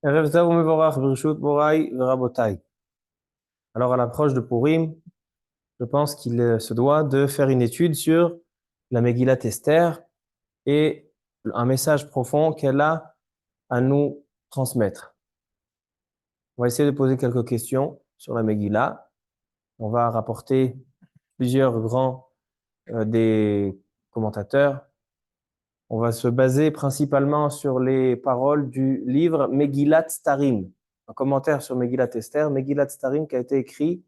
Erev Tov u'mevorach, Birshut Morai ve'Rabotai. Alors, à l'approche de Purim, je pense qu'il se doit de faire une étude sur la Megillat Esther et un message profond qu'elle a à nous transmettre. On va essayer de poser quelques questions sur la Megillah. On va rapporter plusieurs grands des commentateurs. On va se baser principalement sur les paroles du livre Megillat Starim, un commentaire sur Megillat Esther, Megillat Starim qui a été écrit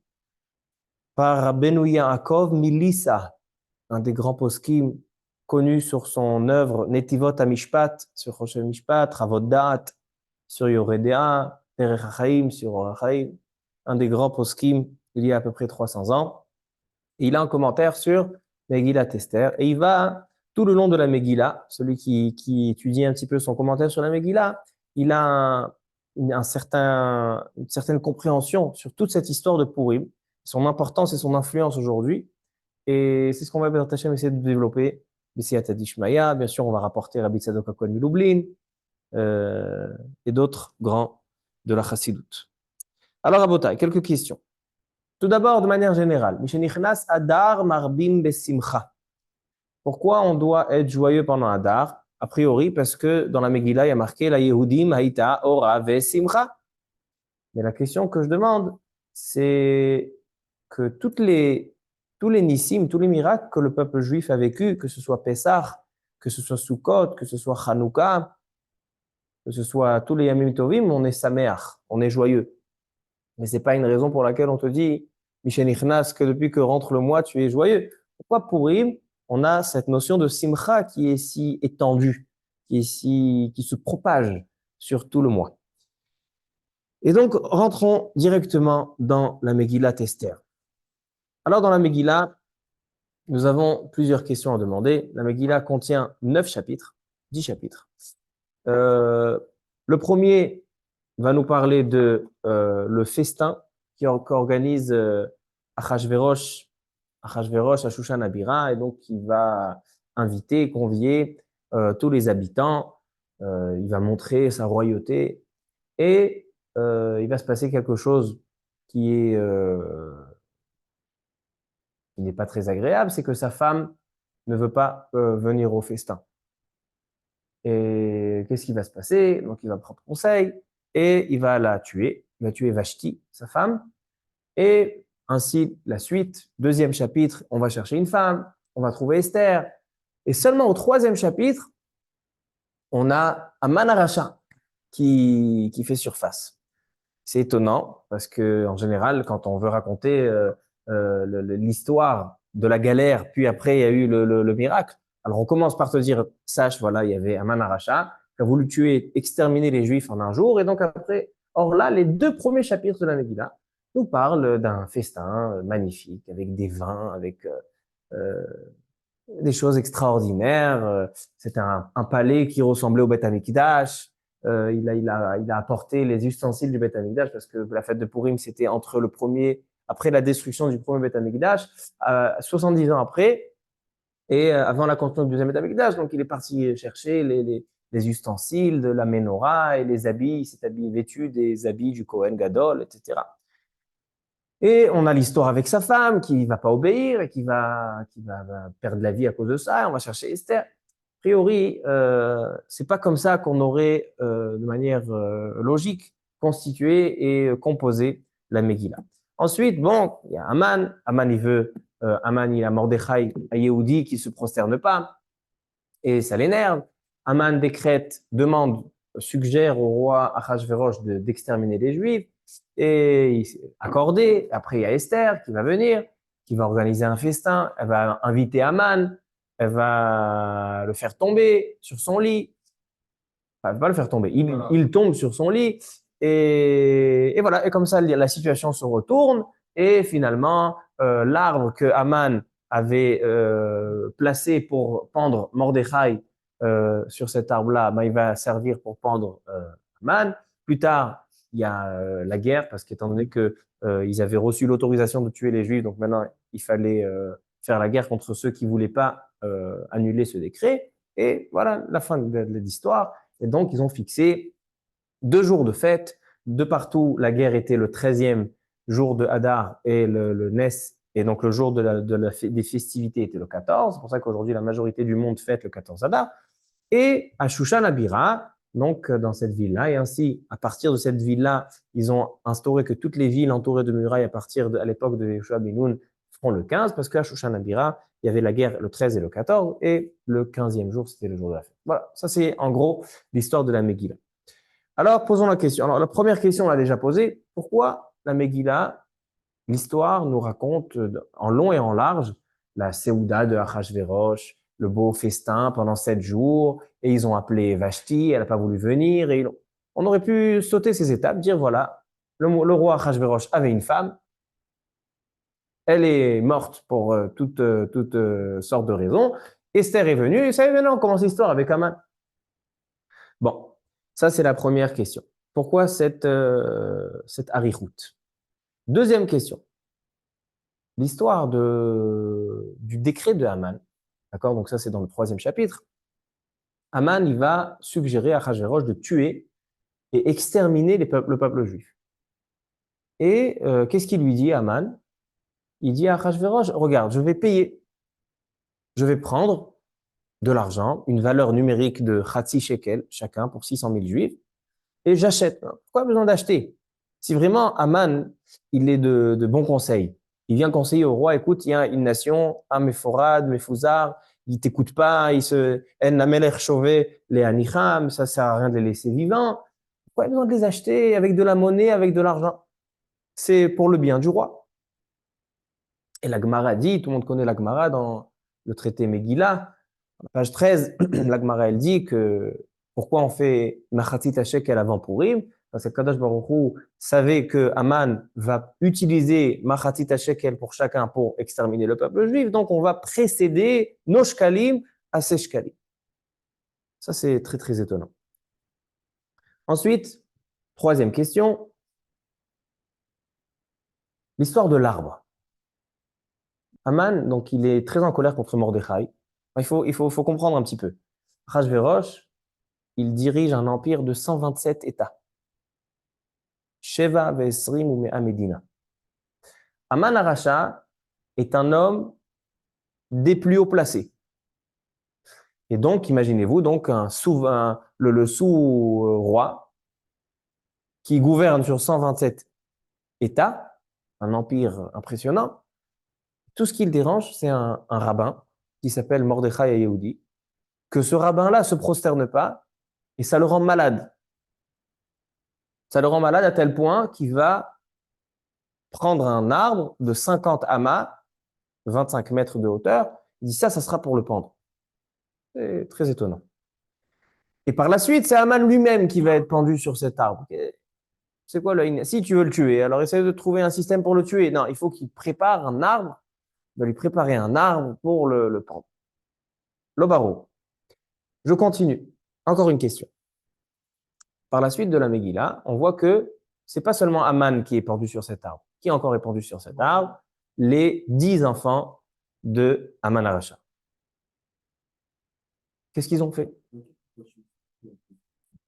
par Rabbeinu Yaakov Milissa, un des grands poskim connus sur son œuvre Netivot HaMishpat, sur Rosh Mishpat, Ravot Da'at, sur Yoredea, Derech HaChaim, sur Orach Chaim, un des grands poskim il y a à peu près 300 ans. Et il a un commentaire sur Megillat Esther. Et il va, tout le long de la Megillah, celui qui étudie un petit peu son commentaire sur la Megillah, il a une certaine compréhension sur toute cette histoire de Purim, son importance et son influence aujourd'hui. Et c'est ce qu'on va, Bezrat Hashem, essayer de développer. B'siyata Dishmaya, bien sûr, on va rapporter Rabbi Tzadok HaKohen Milublin euh, et d'autres grands de la Chassidut. Alors, Rabotai, quelques questions. Tout d'abord, de manière générale, Mishenichnas Adar Marbim Besimcha. Pourquoi on doit être joyeux pendant Adar? A priori, parce que dans la Megillah, il y a marqué la Yehudim Haïta Ora Vesimcha. Mais la question que je demande, c'est que tous les nissim, tous les miracles que le peuple juif a vécu, que ce soit Pessah, que ce soit Sukkot, que ce soit Hanouka, que ce soit tous les Yamim Tovim, on est Sameach, on est joyeux. Mais c'est pas une raison pour laquelle on te dit, Michel Ichnas, que depuis que rentre le mois, tu es joyeux. Pourquoi Purim, on a cette notion de Simcha qui est si étendue, qui se propage sur tout le mois. Et donc, rentrons directement dans la Megillat Esther. Alors, dans la Megillah, nous avons plusieurs questions à demander. La Megillah contient 9 chapitres, 10 chapitres. Le premier va nous parler de le festin qu'organise Achashverosh à Shushan Abira, et donc qui va inviter, convier tous les habitants. Il va montrer sa royauté et il va se passer quelque chose qui est qui n'est pas très agréable, c'est que sa femme ne veut pas venir au festin. Et qu'est-ce qui va se passer? Donc il va prendre conseil et il va la tuer. Il va tuer Vashti, sa femme. Et ainsi, la suite, deuxième chapitre, on va chercher une femme, on va trouver Esther. Et seulement au troisième chapitre, on a Aman Aracha qui fait surface. C'est étonnant parce que en général, quand on veut raconter l'histoire de la galère, puis après il y a eu le miracle. Alors on commence par te dire, sache, voilà, il y avait Aman Aracha qui a voulu tuer, exterminer les Juifs en un jour, et donc après, or là, les deux premiers chapitres de la Megillah nous parlent d'un festin magnifique avec des vins, avec euh, des choses extraordinaires. C'était un palais qui ressemblait au Beth Amikdash. Il a apporté les ustensiles du Beth Amikdash parce que la fête de Purim, c'était entre le premier, après la destruction du premier Beth Amikdash, 70 ans après, et avant la construction du deuxième Beth Amikdash. Donc, il est parti chercher les ustensiles de la menorah et les habits. Il s'est habillé vêtu des habits du Kohen Gadol, etc. Et on a l'histoire avec sa femme qui va pas obéir et va perdre la vie à cause de ça. Et on va chercher Esther. A priori, c'est pas comme ça qu'on aurait, de manière logique, constitué et composé la Megillah. Ensuite, bon, il y a Aman. Aman, il a Mordechai, un Yehudi qui se prosterne pas. Et ça l'énerve. Aman décrète, demande, suggère au roi Achashverosh d'exterminer les Juifs. Et il s'est accordé. Après, il y a Esther qui va venir, qui va organiser un festin. Elle va inviter Aman. Elle va le faire tomber sur son lit. Enfin, elle va pas le faire tomber. Il tombe sur son lit. Et voilà. Et comme ça, la situation se retourne. Et finalement, l'arbre que Aman avait placé pour pendre Mordechai sur cet arbre-là, ben, il va servir pour pendre Aman. Plus tard, il y a la guerre, parce qu'étant donné que ils avaient reçu l'autorisation de tuer les Juifs, donc maintenant il fallait faire la guerre contre ceux qui voulaient pas annuler ce décret. Et voilà la fin de l'histoire. Et donc ils ont fixé 2 jours de fête. De partout, la guerre était le 13e jour de Hadar et le Nes, et donc le jour des festivités était le 14. C'est pour ça qu'aujourd'hui, la majorité du monde fête le 14 Hadar. Et à Shushan Abira, donc dans cette ville-là, et ainsi, à partir de cette ville-là, ils ont instauré que toutes les villes entourées de murailles à l'époque de Yehoshua ben Nun feront le 15, parce qu'à Shushan Abira, il y avait la guerre le 13 et le 14, et le 15e jour, c'était le jour de la fête. Voilà, ça c'est en gros l'histoire de la Megillah. Alors, posons la question. Alors, la première question, on l'a déjà posée. Pourquoi la Megillah, l'histoire nous raconte en long et en large la Séouda de Achashverosh, le beau festin pendant 7 jours, et ils ont appelé Vashti, elle n'a pas voulu venir, et on aurait pu sauter ces étapes, dire voilà, le roi Achashverosh avait une femme, elle est morte pour toutes sortes de raisons, Esther est venue, et ça y est, maintenant on commence l'histoire avec Haman. Bon, ça c'est la première question. Pourquoi cette harichout? Deuxième question. L'histoire du décret de Haman. D'accord? Donc ça c'est dans le 3e chapitre. Haman, il va suggérer à Achashverosh de tuer et exterminer le peuple juif. Et qu'est-ce qu'il lui dit, Haman? Il dit à Achashverosh, regarde, je vais payer. Je vais prendre de l'argent, une valeur numérique de Khatsi shekel, chacun pour 600 000 juifs, et j'achète. Pourquoi besoin d'acheter? Si vraiment Haman, il est de bons conseils, il vient conseiller au roi, écoute, il y a une nation, Meforad, Mefouzar, il t'écoute pas, En Namelech Chauvet, les Anicham, ça sert à rien de les laisser vivants. Pourquoi besoin de les acheter avec de la monnaie, avec de l'argent? C'est pour le bien du roi. Et la Gemara dit, tout le monde connaît la Gemara dans le traité Megillah, page 13, la Gemara, elle dit que pourquoi on fait Machatit Shekel avant Purim? Parce que Kadosh Baruch Hu savait que Haman va utiliser Machatit Shekel pour chacun pour exterminer le peuple juif, donc on va précéder nos shkalim à ces shkalim. Ça, c'est très, très étonnant. Ensuite, 3e question, l'histoire de l'arbre. Haman, donc, il est très en colère contre Mordechai. Il faut comprendre un petit peu. Achashverosh, il dirige un empire de 127 États. Sheva ve'esrim u'mea Medina. Haman Arasha est un homme des plus hauts placés. Et donc, imaginez-vous donc le sous-roi qui gouverne sur 127 États, un empire impressionnant. Tout ce qui le dérange, c'est un rabbin qui s'appelle Mordechai Yehudi, que ce rabbin-là se prosterne pas et ça le rend malade. Ça le rend malade à tel point qu'il va prendre un arbre de 50 amas, 25 mètres de hauteur, il dit ça sera pour le pendre. C'est très étonnant. Et par la suite, c'est Haman lui-même qui va être pendu sur cet arbre. C'est quoi si tu veux le tuer, alors essaye de trouver un système pour le tuer. Non, il faut qu'il prépare un arbre, il va lui préparer un arbre pour le pendre. L'obaro. Je continue. Encore une question. Par la suite de la Megillah, on voit que c'est pas seulement Haman qui est pendu sur cet arbre. Qui encore est pendu sur cet arbre? Les 10 enfants de Haman Arasha. Qu'est-ce qu'ils ont fait?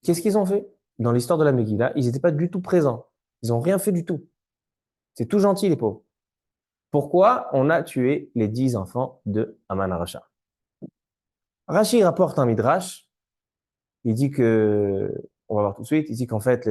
Qu'est-ce qu'ils ont fait? Dans l'histoire de la Megillah, ils n'étaient pas du tout présents. Ils n'ont rien fait du tout. C'est tout gentil, les pauvres. Pourquoi on a tué les 10 enfants de Haman Arasha? Rashi rapporte un midrash. Il dit que, on va voir tout de suite, il dit qu'en fait,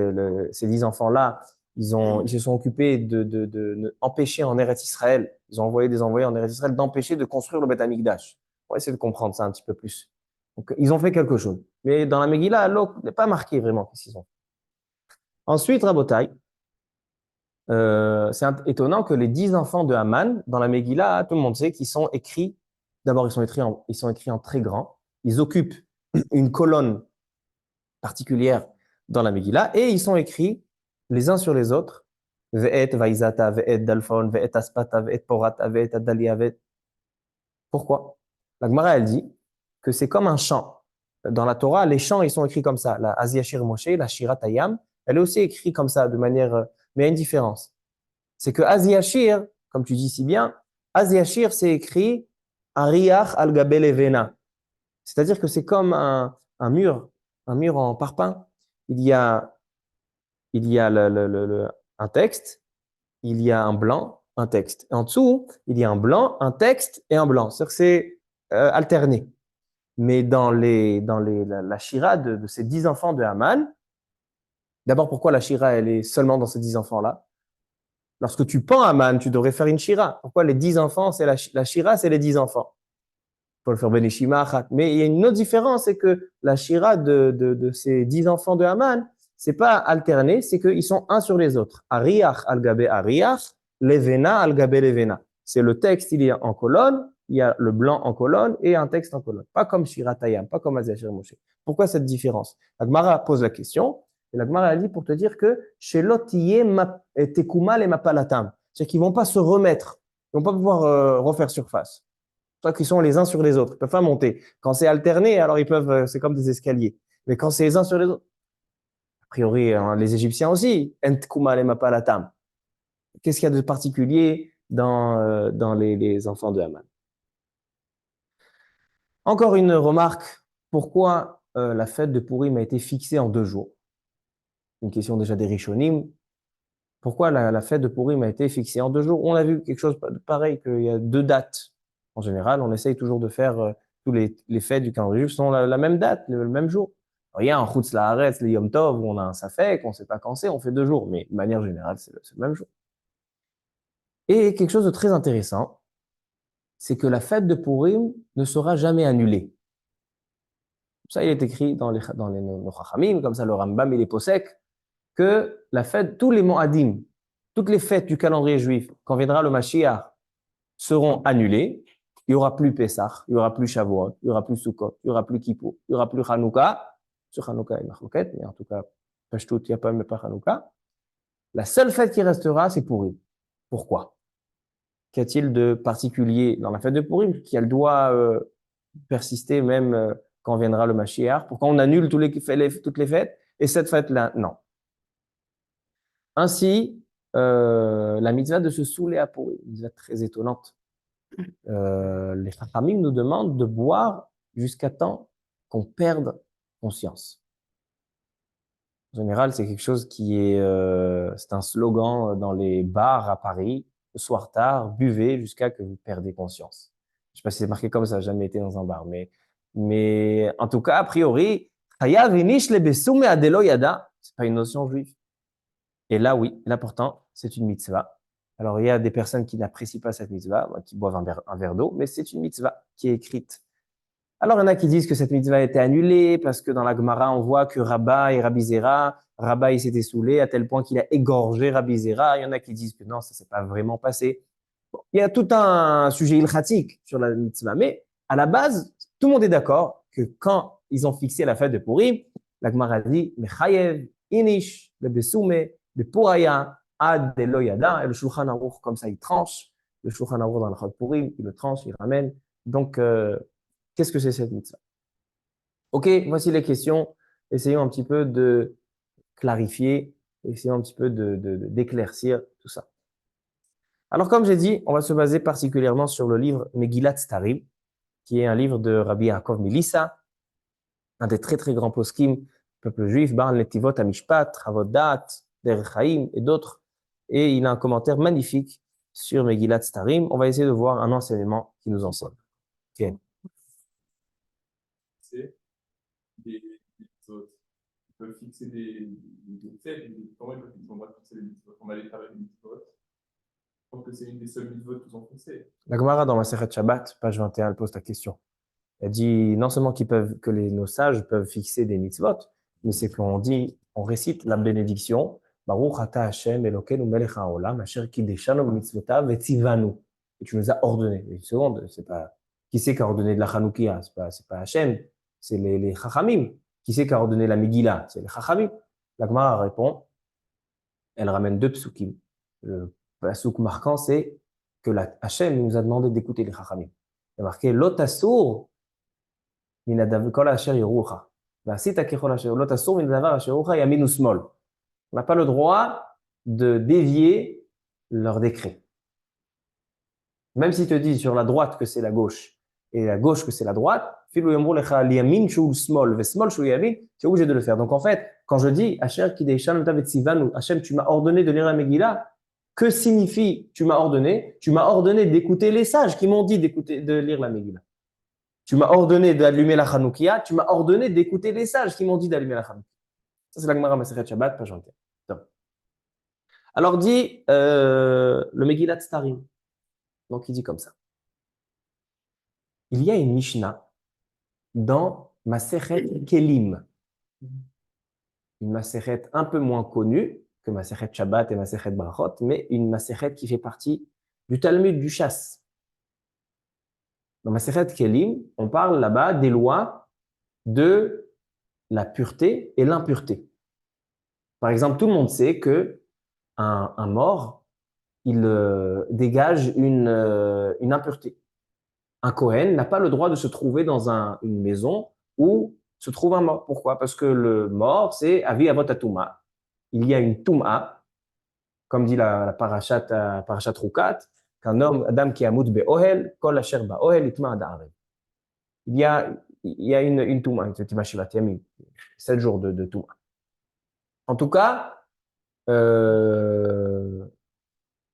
ces 10 enfants-là, ils se sont occupés de empêcher en Eretz Israël, ils ont envoyé des envoyés en Eretz Israël d'empêcher de construire le Beth Amikdash. On va essayer de comprendre ça un petit peu plus. Donc, ils ont fait quelque chose. Mais dans la Megillah, il n'est pas marqué vraiment ce qu'ils ont fait. Ensuite, Rabotai, c'est étonnant que les 10 enfants de Haman, dans la Megillah, tout le monde sait qu'ils sont écrits, d'abord ils sont écrits en très grand, ils occupent une colonne particulière dans la Megillah, et ils sont écrits les uns sur les autres, Ve'et Vaizata, Ve'et Dalphon, Ve'et Aspata, Ve'et Porata, Ve'et Adalia, Ve'et. Pourquoi? La Gemara, elle dit que c'est comme un chant. Dans la Torah, les chants, ils sont écrits comme ça. La Aziashir Moshe, la Shirat Hayam, elle est aussi écrite comme ça, de manière, mais il y a une différence. C'est que Aziashir, comme tu dis si bien, Aziashir, c'est écrit Ariach al Gabel Evena. C'est-à-dire que c'est comme un mur en parpaing. Il y a il y a un texte, il y a un blanc, un texte. Et en dessous, il y a un blanc, un texte et un blanc. C'est-à-dire que c'est alterné. Mais la Shira de ces 10 enfants de Haman, d'abord, pourquoi la Shira, elle est seulement dans ces 10 enfants-là? Lorsque tu pends Haman, tu devrais faire une Shira. Pourquoi les 10 enfants, c'est la Shira, c'est les 10 enfants? Il faut le faire Benishima, Achat. Mais il y a une autre différence, c'est que la Shira de ces 10 enfants de Haman, c'est pas alterné, c'est qu'ils sont uns sur les autres. Ariach al-gabe Ariach, Levena al-gabe Levena. C'est le texte, il y a en colonne, il y a le blanc en colonne et un texte en colonne. Pas comme Shira Tayam, pas comme Azashir Moshe. Pourquoi cette différence? La Gemara pose la question, et la Gemara a dit pour te dire que chez Lotiye Tekumal et Mapalatam. C'est-à-dire qu'ils vont pas se remettre, ils vont pas pouvoir refaire surface. C'est qu'ils sont les uns sur les autres. Ils peuvent pas monter. Quand c'est alterné, alors ils peuvent, c'est comme des escaliers. Mais quand c'est les uns sur les autres, a priori, hein, les Égyptiens aussi, Ent Kuma Mapalatam. Qu'est-ce qu'il y a de particulier dans les enfants de Haman? Encore une remarque. Pourquoi la fête de Purim a été fixée en 2 jours? Une question déjà des Rishonim. Pourquoi la fête de Purim a été fixée en 2 jours? On a vu quelque chose de pareil, qu'il y a 2 dates. En général, on essaye toujours de faire tous les fêtes du calendrier juif sont la même date, le même jour. Alors, il y a un Chutz La'aretz, le Yom Tov, où on a un Safek, on ne sait pas quand c'est, on fait 2 jours. Mais de manière générale, c'est le même jour. Et quelque chose de très intéressant, c'est que la fête de Purim ne sera jamais annulée. Ça, il est écrit dans nos Chachamim, comme ça le Rambam, il est posek, que la fête, tous les Moadim, toutes les fêtes du calendrier juif, quand viendra le Mashiach, seront annulées. Il n'y aura plus Pessah, il n'y aura plus Shavuot, il n'y aura plus Sukkot, il n'y aura plus Kippour, il n'y aura plus Hanouka. Sur Hanouka, il y a Machloket, mais en tout cas, Pashtout, il n'y a pas même pas Hanouka. La seule fête qui restera, c'est Purim. Pourquoi? Qu'y a-t-il de particulier dans la fête de Purim qu'elle doit persister même quand viendra le Mashiach? Pourquoi on annule toutes les fêtes et cette fête-là, non. Ainsi, la mitzvah de se saouler à Purim, une mitzvah très étonnante. Les Chachamim nous demandent de boire jusqu'à temps qu'on perde conscience. En général, c'est quelque chose c'est un slogan dans les bars à Paris. Le soir tard, buvez jusqu'à que vous perdez conscience. Je ne sais pas si c'est marqué comme ça, j'ai jamais été dans un bar, mais en tout cas, a priori, Chayav inish lebesume adelo yada, c'est pas une notion juive. Et là, oui, là pourtant, c'est une mitzvah. Alors, il y a des personnes qui n'apprécient pas cette mitzvah, qui boivent un verre d'eau, mais c'est une mitzvah qui est écrite. Alors, il y en a qui disent que cette mitzvah a été annulée parce que dans la Gemara, on voit que Rabba et Rabbi Zera, Rabba, il s'était saoulé à tel point qu'il a égorgé Rabbi Zera. Il y en a qui disent que non, ça s'est pas vraiment passé. Bon, il y a tout un sujet ilchatique sur la mitzvah, mais à la base, tout le monde est d'accord que quand ils ont fixé la fête de Purim, la Gemara dit Mechayev, Inish, le Besume, le Puraya, Ad de Loyada, et le Shulchan Aruch, comme ça, il tranche. Le Shulchan Aruch dans le Chod Purim, il le tranche, il ramène. Donc, qu'est-ce que c'est cette mitzvah? Ok, voici les questions. Essayons un petit peu de clarifier, essayons un petit peu d'éclaircir tout ça. Alors, comme j'ai dit, on va se baser particulièrement sur le livre Megillat Starim, qui est un livre de Rabbi Yaakov Melissa, un des très très grands poskim du peuple juif, Bar Netivot Amishpat, Ravodat, Derech Chaim et d'autres. Et il a un commentaire magnifique sur Megillat Starim. On va essayer de voir un enseignement qui nous enseigne. Okay. C'est des mitzvot. Ils peuvent fixer des faits, comment ils peuvent fixer des mitzvot? On va aller travailler des mitzvot. Je pense que c'est une des seules mitzvot qu'ils ont fixées. La Gemara dans Masechet Shabbat, page 21, elle pose ta question. Elle dit non seulement nos sages peuvent fixer des mitzvot, mais c'est qu'on dit, on récite la bénédiction, Baruch ata Hashem Elokeinu melech haolam, asher kideshanu b'mitzvotav vetzivanu. Et tu nous as ordonné. Une seconde, c'est pas qui c'est qui a ordonné de la Chanoukia, c'est pas Hashem, c'est les Chachamim. Qui c'est qui a ordonné la Megillah? C'est les Chachamim. La Gemara répond, elle ramène 2 psukim. Le pasuk marquant, c'est que Hashem nous a demandé d'écouter les Chachamim. Il y a marqué Lotasur. On n'a pas le droit de dévier leur décret. Même s'ils te disent sur la droite que c'est la gauche et la gauche que c'est la droite, tu es obligé de le faire. Donc en fait, quand je dis Hachem tu m'as ordonné de lire la Megillah, que signifie tu m'as ordonné? Tu m'as ordonné d'écouter les sages qui m'ont dit d'écouter, de lire la Megillah. Tu m'as ordonné d'allumer la Hanoukia, tu m'as ordonné d'écouter les sages qui m'ont dit d'allumer la Hanoukia. Ça, c'est la Gemara Masechet Shabbat, page 21. Alors dit le Megillat Starim. Donc il dit comme ça. Il y a une Mishnah dans Masechet Kelim. Une Masechet un peu moins connue que Masechet Shabbat et Masechet Brachot, mais une Masechet qui fait partie du Talmud du Chasse. Dans Masechet Kelim, on parle là-bas des lois de la pureté et l'impureté. Par exemple, tout le monde sait que un mort, il dégage une impureté. Un Kohen n'a pas le droit de se trouver dans une maison où se trouve un mort. Pourquoi? Parce que le mort, c'est Avi Avot Touma. Il y a une Touma, comme dit la parashat Rukat, qu'un homme, Adam qui amout be'ohel, kol asher ba'ohel, itma ada'arev. Il y a une Touma, une Touma Shivat Yamim, 7 jours de Touma. En tout cas, il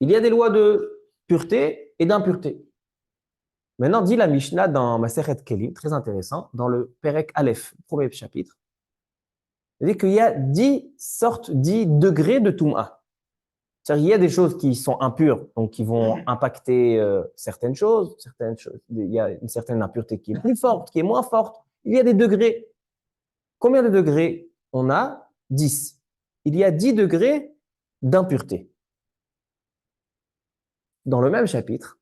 y a des lois de pureté et d'impureté. Maintenant, dit la Mishnah dans Masechet Kelim, très intéressant, dans le Perek Aleph, premier chapitre, il dit qu'il y a 10 sortes, 10 degrés de Touma. C'est-à-dire qu'il y a des choses qui sont impures, donc qui vont impacter certaines choses. Il y a une certaine impureté qui est plus forte, qui est moins forte. Il y a des degrés. Combien de degrés on a? 10. Il y a 10 degrés d'impureté. Dans le même chapitre,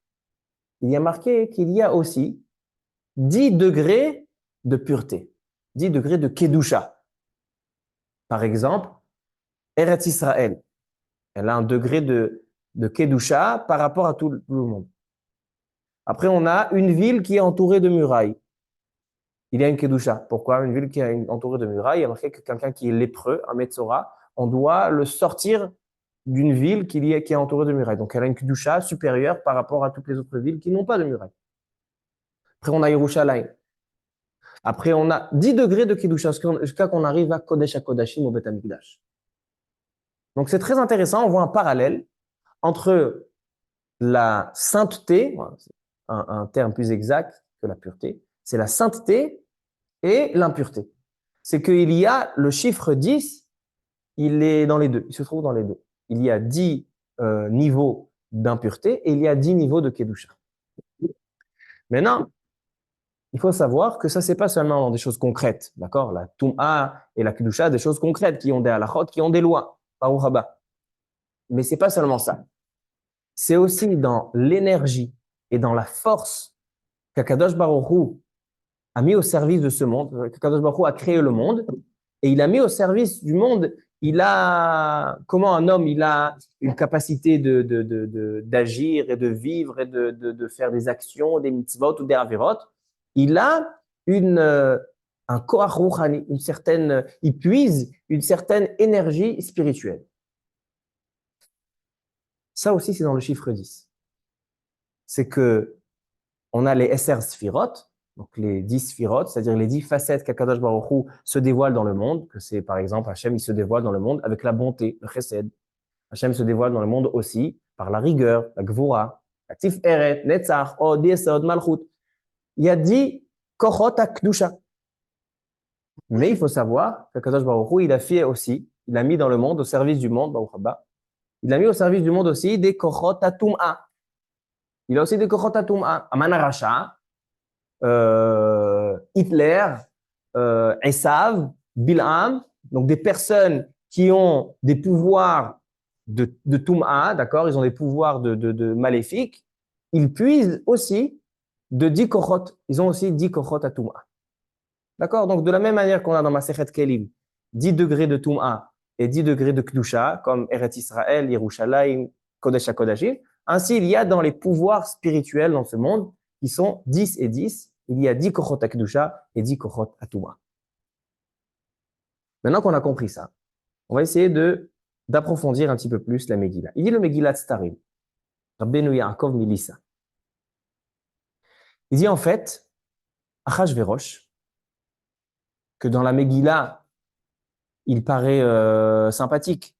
il y a marqué qu'il y a aussi 10 degrés de pureté, 10 degrés de Kedusha. Par exemple, Eretz Israël, elle a un degré de Kedusha par rapport à tout le monde. Après, on a une ville qui est entourée de murailles. Il y a une Kedusha. Pourquoi? Une ville qui est entourée de murailles, il y a marqué que quelqu'un qui est lépreux, un Metzora, on doit le sortir d'une ville qui est entourée de murailles. Donc, elle a une Kedusha supérieure par rapport à toutes les autres villes qui n'ont pas de murailles. Après, on a Yerushalayim. Après, on a 10 degrés de Kedusha jusqu'à qu'on arrive à Kodesh HaKodashim au Beth Amikdash. Donc, c'est très intéressant. On voit un parallèle entre la sainteté, un terme plus exact que la pureté, c'est la sainteté et l'impureté. C'est qu'il y a le chiffre 10, il est dans les deux, il se trouve dans les deux. Il y a 10 niveaux d'impureté et il y a 10 niveaux de Kedusha. Maintenant, il faut savoir que ça, c'est pas seulement dans des choses concrètes, d'accord? La Toum'a et la Kedusha, des choses concrètes qui ont des halachot, qui ont des lois, Baruch haba. Mais c'est pas seulement ça. C'est aussi dans l'énergie et dans la force qu'Akadosh Baruch Hu a mis au service de ce monde, qu'Akadosh Baruch Hu a créé le monde, et il a mis au service du monde, comment un homme, il a une capacité d'agir et de vivre et de faire des actions, des mitzvot ou des averot. Il a un koach ruchani, il puise une certaine énergie spirituelle. Ça aussi, c'est dans le chiffre 10. C'est que on a les Esser Sphirot, donc les 10 Sphirot, c'est-à-dire les 10 facettes qu'Akadosh Baruch Hu se dévoile dans le monde, que c'est par exemple Hachem, il se dévoile dans le monde avec la bonté, le chesed. Hachem se dévoile dans le monde aussi par la rigueur, la gvura, la tiferet, netzach, od, yesod, malchut. Il y a 10 kochot akdusha. Mais il faut savoir qu'Akadosh Baruch Hu, il a fait aussi, il a mis dans le monde, au service du monde, Baruch haba, il a mis au service du monde aussi des kochot atum'a. Il a aussi des kochot atum'a. Aman Rasha, Hitler, Esav, Bil'am, donc des personnes qui ont des pouvoirs de Toum'a, d'accord, ils ont des pouvoirs de maléfiques, ils puisent aussi de 10 kochot, ils ont aussi 10 kochot à Toum'a. D'accord? Donc de la même manière qu'on a dans Masechet Kelim 10 degrés de Toum'a et 10 degrés de Kedusha, comme Eretz Israël, Yerushalayim, Kodesh HaKodashim, ainsi il y a dans les pouvoirs spirituels dans ce monde qui sont 10 et 10, il y a 10 kochot à Kedusha et 10 kochot à Touma. Maintenant qu'on a compris ça, on va essayer d'approfondir un petit peu plus la Megillah. Il dit le Megillat Starim, Rabbeinu Yaakov Milissa. Il dit en fait, Achashverosh, que dans la Megillah, il paraît sympathique.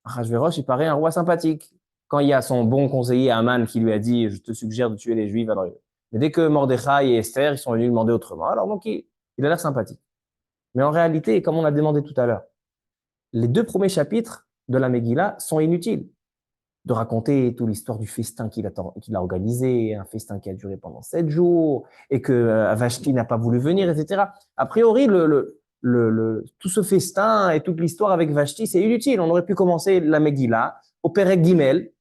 Achashverosh, il paraît un roi sympathique. Quand il y a son bon conseiller Aman qui lui a dit « Je te suggère de tuer les Juifs », alors, mais dès que Mordechai et Esther, ils sont venus lui demander autrement, alors donc il a l'air sympathique. Mais en réalité, comme on l'a demandé tout à l'heure, les 2 premiers chapitres de la Megillah sont inutiles. De raconter toute l'histoire du festin qu'il a organisé, un festin qui a duré pendant 7 jours, et que Vashti n'a pas voulu venir, etc. A priori, tout ce festin et toute l'histoire avec Vashti, c'est inutile. On aurait pu commencer la Megillah au Perek Gimel,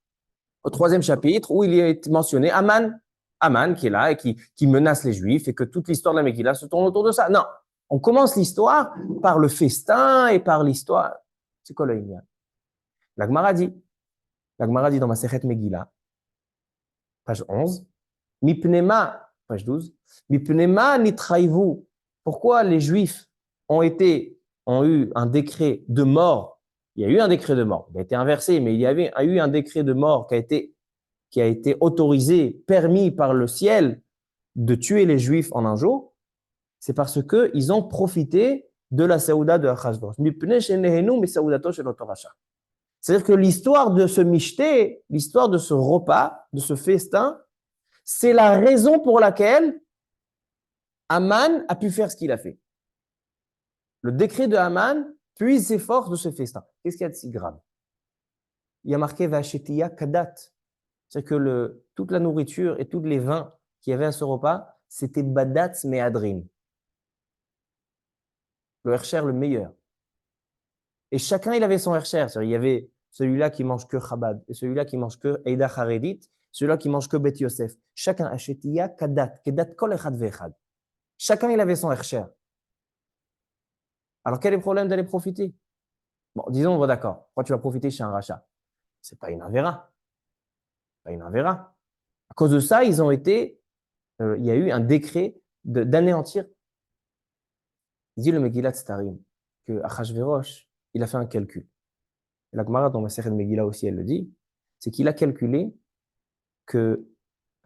au 3e chapitre, où il y est mentionné Aman qui est là et qui menace les Juifs, et que toute l'histoire de la Megillah se tourne autour de ça. Non, on commence l'histoire par le festin et par l'histoire. C'est quoi le Inyan? La Gemara dit dans ma Masechet Megillah, page 11, Mipnema, page 12, Mipnema nitraïvu. Pourquoi les Juifs ont eu un décret de mort? Il y a eu un décret de mort, il a été inversé, mais il y avait eu un décret de mort qui a été autorisé, permis par le ciel de tuer les Juifs en un jour. C'est parce qu'ils ont profité de la Saouda de Achashverosh. C'est-à-dire que l'histoire de ce michté, l'histoire de ce repas, de ce festin, c'est la raison pour laquelle Aman a pu faire ce qu'il a fait. Le décret de Aman puise ses forces de ce festin. Qu'est-ce qu'il y a de si grave? Il y a marqué Vashetiya Kadat. C'est-à-dire que toute la nourriture et tous les vins qu'il y avait à ce repas, c'était Badatz Me'adrin. Le Hercher le meilleur. Et chacun, il avait son Hercher. Il y avait celui-là qui mange que Chabad, et celui-là qui mange que Eida Haredit, celui-là qui mange que Bet Yosef. Chacun, Ashetiya Kadat, Kedat Kol Echad Ve'echad. Chacun, il avait son Hercher. Alors, quel est le problème d'aller profiter? Bon, disons, bon, d'accord. Pourquoi tu vas profiter chez un rachat? C'est pas une Avera. Pas une Avera. À cause de ça, il y a eu un décret d'anéantir. Il dit le Megillat Starim que Achashverosh, il a fait un calcul. Et la Gemara dans Masechet Megillah aussi, elle le dit, c'est qu'il a calculé que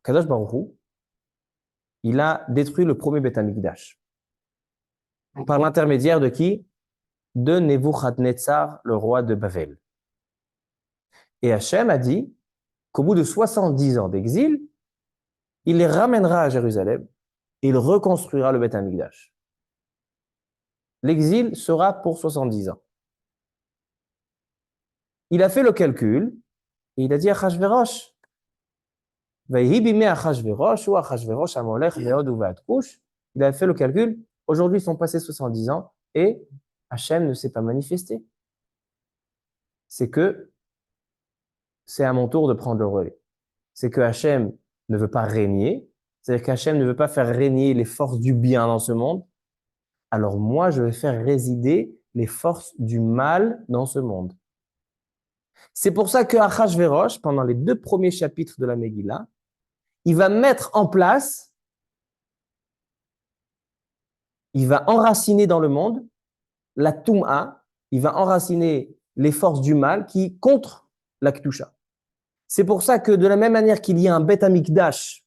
Kadosh Baruch Hu, il a détruit le premier Beth Amikdash. Par l'intermédiaire de qui? De Nebuchadnezzar, le roi de Bavel. Et Hachem a dit qu'au bout de 70 ans d'exil, il les ramènera à Jérusalem et il reconstruira le Beth Amikdash. L'exil sera pour 70 ans. Il a fait le calcul et il a dit à Achashverosh, il a fait le calcul, aujourd'hui ils sont passés 70 ans et Hachem ne s'est pas manifesté. C'est à mon tour de prendre le relais. C'est que Hachem ne veut pas régner, c'est-à-dire qu'Hachem ne veut pas faire régner les forces du bien dans ce monde, alors moi je vais faire résider les forces du mal dans ce monde. C'est pour ça que Achashverosh, pendant les 2 premiers chapitres de la Megillah, il va mettre en place, il va enraciner dans le monde la Toum'a, il va enraciner les forces du mal qui contre la Kedusha. C'est pour ça que de la même manière qu'il y a un Beth Amikdash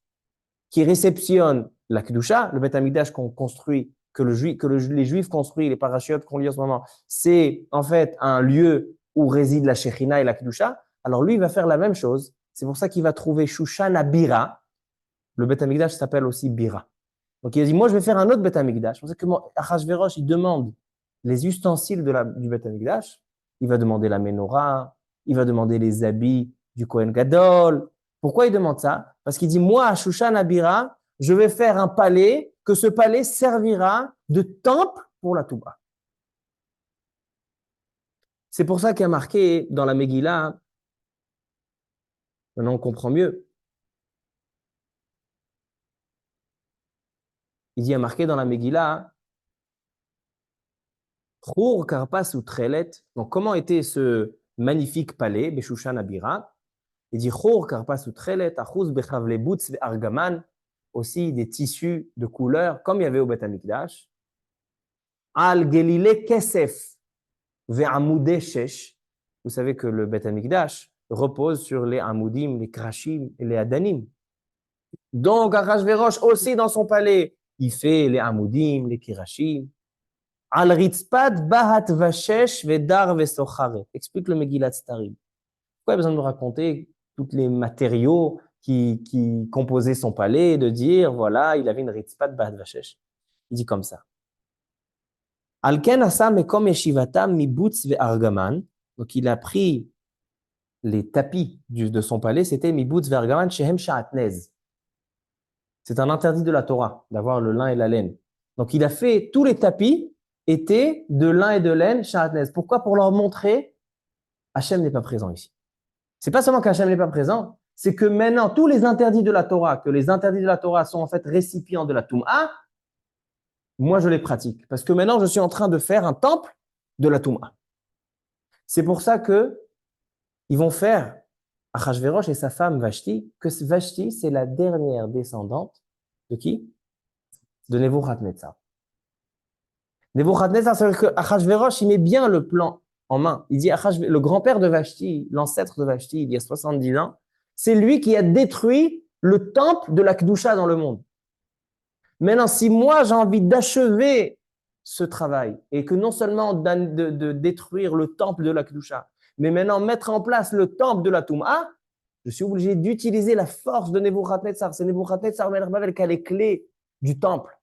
qui réceptionne la Kedusha, le Beth Amikdash qu'on construit, les Juifs construisent, les parachutes qu'on lit en ce moment, c'est en fait un lieu où réside la Shechina et la Kedusha. Alors lui, il va faire la même chose. C'est pour ça qu'il va trouver Shushan à Bira. Le Beth Amikdash s'appelle aussi Bira. Donc il a dit, moi je vais faire un autre Beth Amikdash. C'est pour ça que Achashverosh, il demande les ustensiles du Beth Amikdash. Il va demander la menorah, il va demander les habits du Kohen Gadol. Pourquoi il demande ça? Parce qu'il dit, moi, à Shushan Abira, je vais faire un palais, que ce palais servira de temple pour la Touba. C'est pour ça qu'il y a marqué dans la Megillah, maintenant on comprend mieux. Il y a marqué dans la Megillah, Chur Karpas ou Trelet. Donc, comment était ce magnifique palais, Beshushan Abira? Il dit Chor, Karpas ou Trelet, Achuz, Bechavle Butz, Argaman, aussi des tissus de couleur, comme il y avait au Beth Amikdash. Al Gelile Kesef, Ve'amoudé Shesh. Vous savez que le Beth Amikdash repose sur les Amoudim, les Krashim et les Adanim. Donc, Achashverosh aussi dans son palais, il fait les Hamoudim, les Kirashim. Al ritzpat bahat vashesh vedar vesocharet. Explique le Megillat Starim. Pourquoi il y a besoin de me raconter tous les matériaux qui composaient son palais, de dire, voilà, il avait une ritzpat bahat vashesh. Il dit comme ça. Alken asa mekom yeshivatam mibutz ve'argaman. Donc, il a pris les tapis de son palais, c'était mibutz ve'argaman shehem sha'atnez. C'est un interdit de la Torah, d'avoir le lin et la laine. Donc, il a fait, tous les tapis étaient de lin et de laine sha'atnez. Pourquoi? Pour leur montrer, Hachem n'est pas présent ici. C'est pas seulement qu'Hachem n'est pas présent, c'est que maintenant, tous les interdits de la Torah, que les interdits de la Torah sont en fait récipients de la Toum'a, moi, je les pratique. Parce que maintenant, je suis en train de faire un temple de la Toum'a. C'est pour ça que ils vont faire Achashverosh et sa femme Vashti, que Vashti, c'est la dernière descendante de qui? De Nebuchadnezzar. Nebuchadnezzar, c'est-à-dire que Achashverosh, il met bien le plan en main. Il dit, le grand-père de Vashti, l'ancêtre de Vashti, il y a 70 ans, c'est lui qui a détruit le temple de la Kedusha dans le monde. Maintenant, si moi, j'ai envie d'achever ce travail, et que non seulement de détruire le temple de la Kedusha, mais maintenant mettre en place le temple de la Toum'a, je suis obligé d'utiliser la force de Nebuchadnezzar. C'est Nebuchadnezzar Melech Bavel qui a les clés du temple.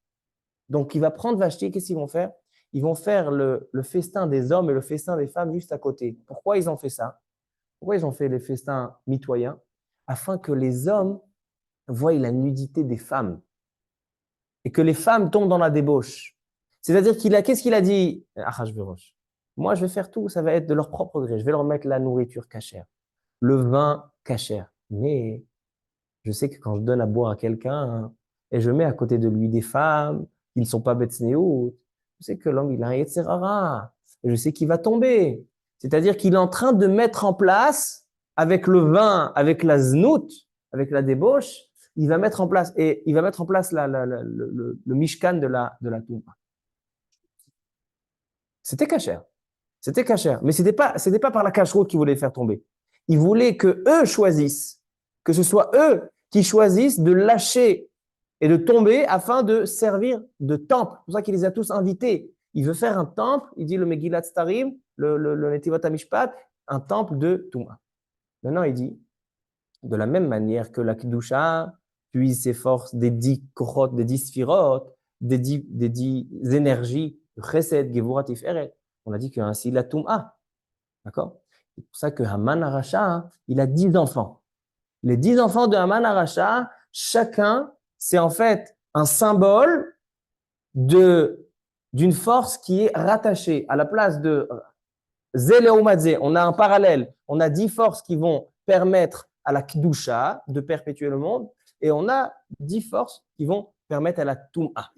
Donc, il va prendre Vashti, qu'est-ce qu'ils vont faire? Ils vont faire le festin des hommes et le festin des femmes juste à côté. Pourquoi ils ont fait ça? Pourquoi ils ont fait les festins mitoyens? Afin que les hommes voient la nudité des femmes et que les femmes tombent dans la débauche. C'est-à-dire qu'est-ce qu'il a dit, Achashverosh? Moi, je vais faire tout, ça va être de leur propre gré. Je vais leur mettre la nourriture cachère, le vin cachère. Mais je sais que quand je donne à boire à quelqu'un et je mets à côté de lui des femmes qui ne sont pas betsnéout, je sais que l'homme, il a un yetzer hara. Et je sais qu'il va tomber. C'est-à-dire qu'il est en train de mettre en place, avec le vin, avec la znout, avec la débauche, il va mettre en place, et il va mettre en place le mishkan de la Toumba. C'était cachère. C'était cachère. Mais c'était pas par la cacheroute qu'il voulait faire tomber. Il voulait que eux choisissent, que ce soit eux qui choisissent de lâcher et de tomber afin de servir de temple. C'est pour ça qu'il les a tous invités. Il veut faire un temple, il dit le Megillat Starim, le Netivot HaMishpat, un temple de Touma. Maintenant, il dit, de la même manière que la Kedusha puise ses forces des 10 kochot, des 10 sphirot, des 10 énergies, Chesed, Gevurat, Tiferet. On a dit qu'il y a ainsi la Touma. D'accord? C'est pour ça que Haman Arasha, il a 10 enfants. Les 10 enfants de Haman Arasha, chacun, c'est en fait un symbole d'une force qui est rattachée. À la place de Zéléoumadze, on a un parallèle. On a 10 forces qui vont permettre à la Kdusha de perpétuer le monde, et on a 10 forces qui vont permettre à la Toum'a.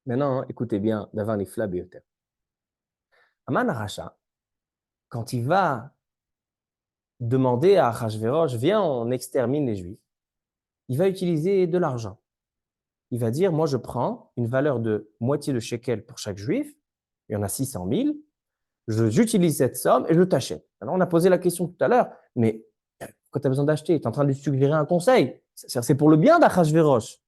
Maintenant, écoutez bien, d'avoir les flabiotes. Haman Arasha, quand il va demander à Achashverosh, viens, on extermine les Juifs, il va utiliser de l'argent. Il va dire, moi je prends une valeur de moitié de shekel pour chaque Juif, il y en a 600 000, j'utilise cette somme et je t'achète. Alors on a posé la question tout à l'heure, mais pourquoi tu as besoin d'acheter? Tu es en train de lui suggérer un conseil. C'est pour le bien d'Achashverosh.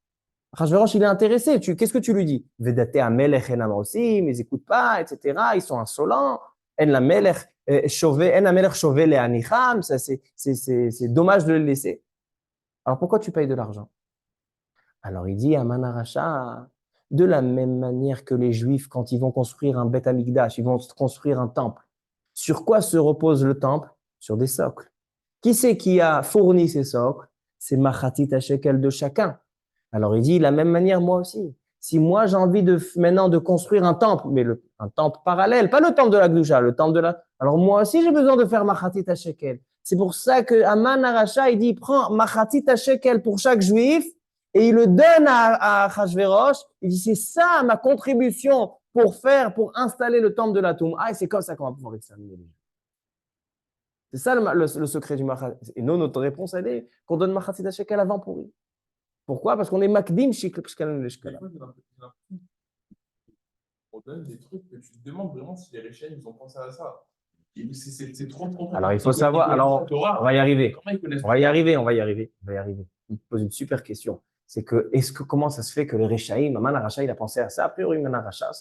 Achashverosh, il est intéressé. Qu'est-ce que tu lui dis? Vedate amelech enam aussi, mais ils n'écoutent pas, etc. Ils sont insolents. En la melech chové le anicham. C'est dommage de le laisser. Alors pourquoi tu payes de l'argent? Alors il dit à Manaracha, de la même manière que les Juifs, quand ils vont construire un Beth Amikdash, ils vont construire un temple. Sur quoi se repose le temple? Sur des socles. Qui c'est qui a fourni ces socles? C'est Machatit Shekel de chacun. Alors il dit, de la même manière, moi aussi. Si moi j'ai envie maintenant de construire un temple, mais un temple parallèle, pas le temple de la Gdusha, le temple de la... Alors moi aussi j'ai besoin de faire Machatit Shekel. C'est pour ça que Haman Aracha, il dit, il prend Machatit Shekel pour chaque Juif, et il le donne à Achashverosh. Il dit, c'est ça ma contribution pour installer le temple de la Toum'a. Et c'est comme ça qu'on va pouvoir examiner les gens. C'est ça le secret du Machatit. Et nous, notre réponse, elle est qu'on donne Machatit Shekel avant pourri. Pourquoi? Parce qu'on est Makdim Shikalan Leshkala. On donne des trucs que tu te demandes vraiment si les Réchaïm, ils ont pensé à ça. C'est trop. Alors, il faut savoir. Alors, on va y arriver. Comment ils connaissent On va y arriver. Il te pose une super question. C'est que, comment ça se fait que les Réchaïm, Aman Aracha, il a pensé à ça? A priori, Aman Aracha,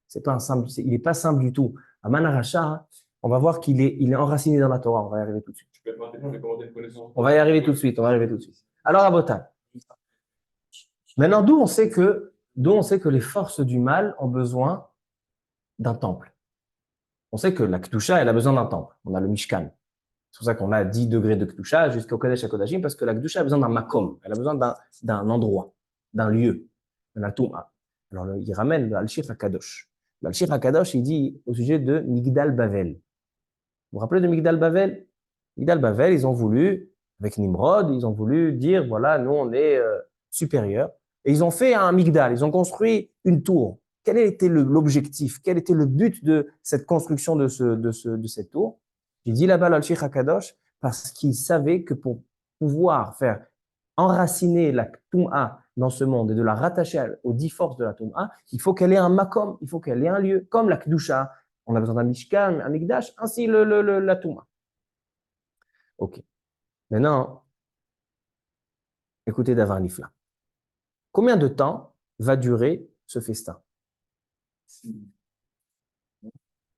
c'est pas un simple, il n'est pas simple du tout. Aman Aracha, on va voir qu'il est, il est enraciné dans la Torah. On va y arriver tout de suite. Tu peux être intelligent, mais comment t'as une connaissance? On va y arriver tout de suite. Alors, Abotai. Maintenant, d'où on sait que les forces du mal ont besoin d'un temple. On sait que la Kedusha, elle a besoin d'un temple. On a le Mishkan. C'est pour ça qu'on a 10 degrés de Kedusha jusqu'au Kodesh HaKodashim, parce que la Kedusha a besoin d'un makom. Elle a besoin d'un endroit, d'un lieu, de la Touma. Alors, il ramène le Al-Shir HaKadosh. Le Al-Shir HaKadosh, il dit au sujet de Migdal Bavel. Vous vous rappelez de Migdal Bavel? Migdal Bavel, ils ont voulu, avec Nimrod, ils ont voulu dire, voilà, nous, on est supérieurs. Et ils ont fait un Migdal, ils ont construit une tour. Quel était l'objectif? Quel était le but de cette construction de cette tour? Il dit là-bas l'Al-Shir HaKadosh parce qu'il savait que pour pouvoir faire enraciner la Toum'a dans ce monde et de la rattacher aux 10 forces de la Toum'a, il faut qu'elle ait un makom, il faut qu'elle ait un lieu, comme la Kedusha. On a besoin d'un Mishkan, un Mikdash, ainsi la Toum'a. Ok. Maintenant, écoutez Davar Nifla. Combien de temps va durer ce festin?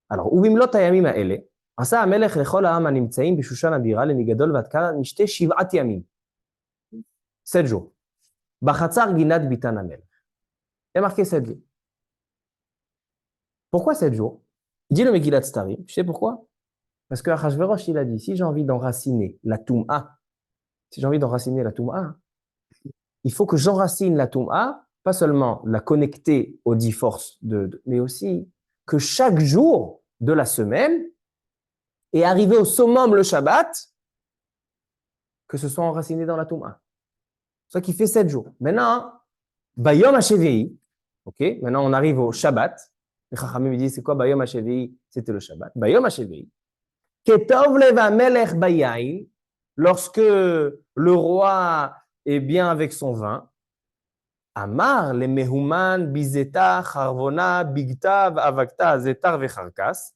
Alors, ובמלאת הימים האלה, עשה המלך לכל העם הנמצאים בשושן הבירה למגדול ועד קטן משתה 7 ימים. 7 jours. בחצר גינת ביתן המלך. Il y a marqué 7 jours. Pourquoi 7 jours? Il dit le Megillat Starim. Tu sais pourquoi? Parce que Achashverosh, il a dit, si j'ai envie d'enraciner la Toum'a, il faut que j'enracine la Toum'a, pas seulement la connecter aux 10 forces, mais aussi que chaque jour de la semaine, et arrivé au summum le Shabbat, que ce soit enraciné dans la Toum'a. C'est ça qui fait 7 jours. Maintenant, Bayom HaShevi'i, ok, maintenant on arrive au Shabbat. Les Chachamim me disent, c'est quoi Bayom HaShevi'i? C'était le Shabbat. Bayom HaShevi'i. Ketov leva melech bayain, lorsque le roi est bien avec son vin, Amar le mehuman bizeta charvona bigtav avakta zetar vecharkas,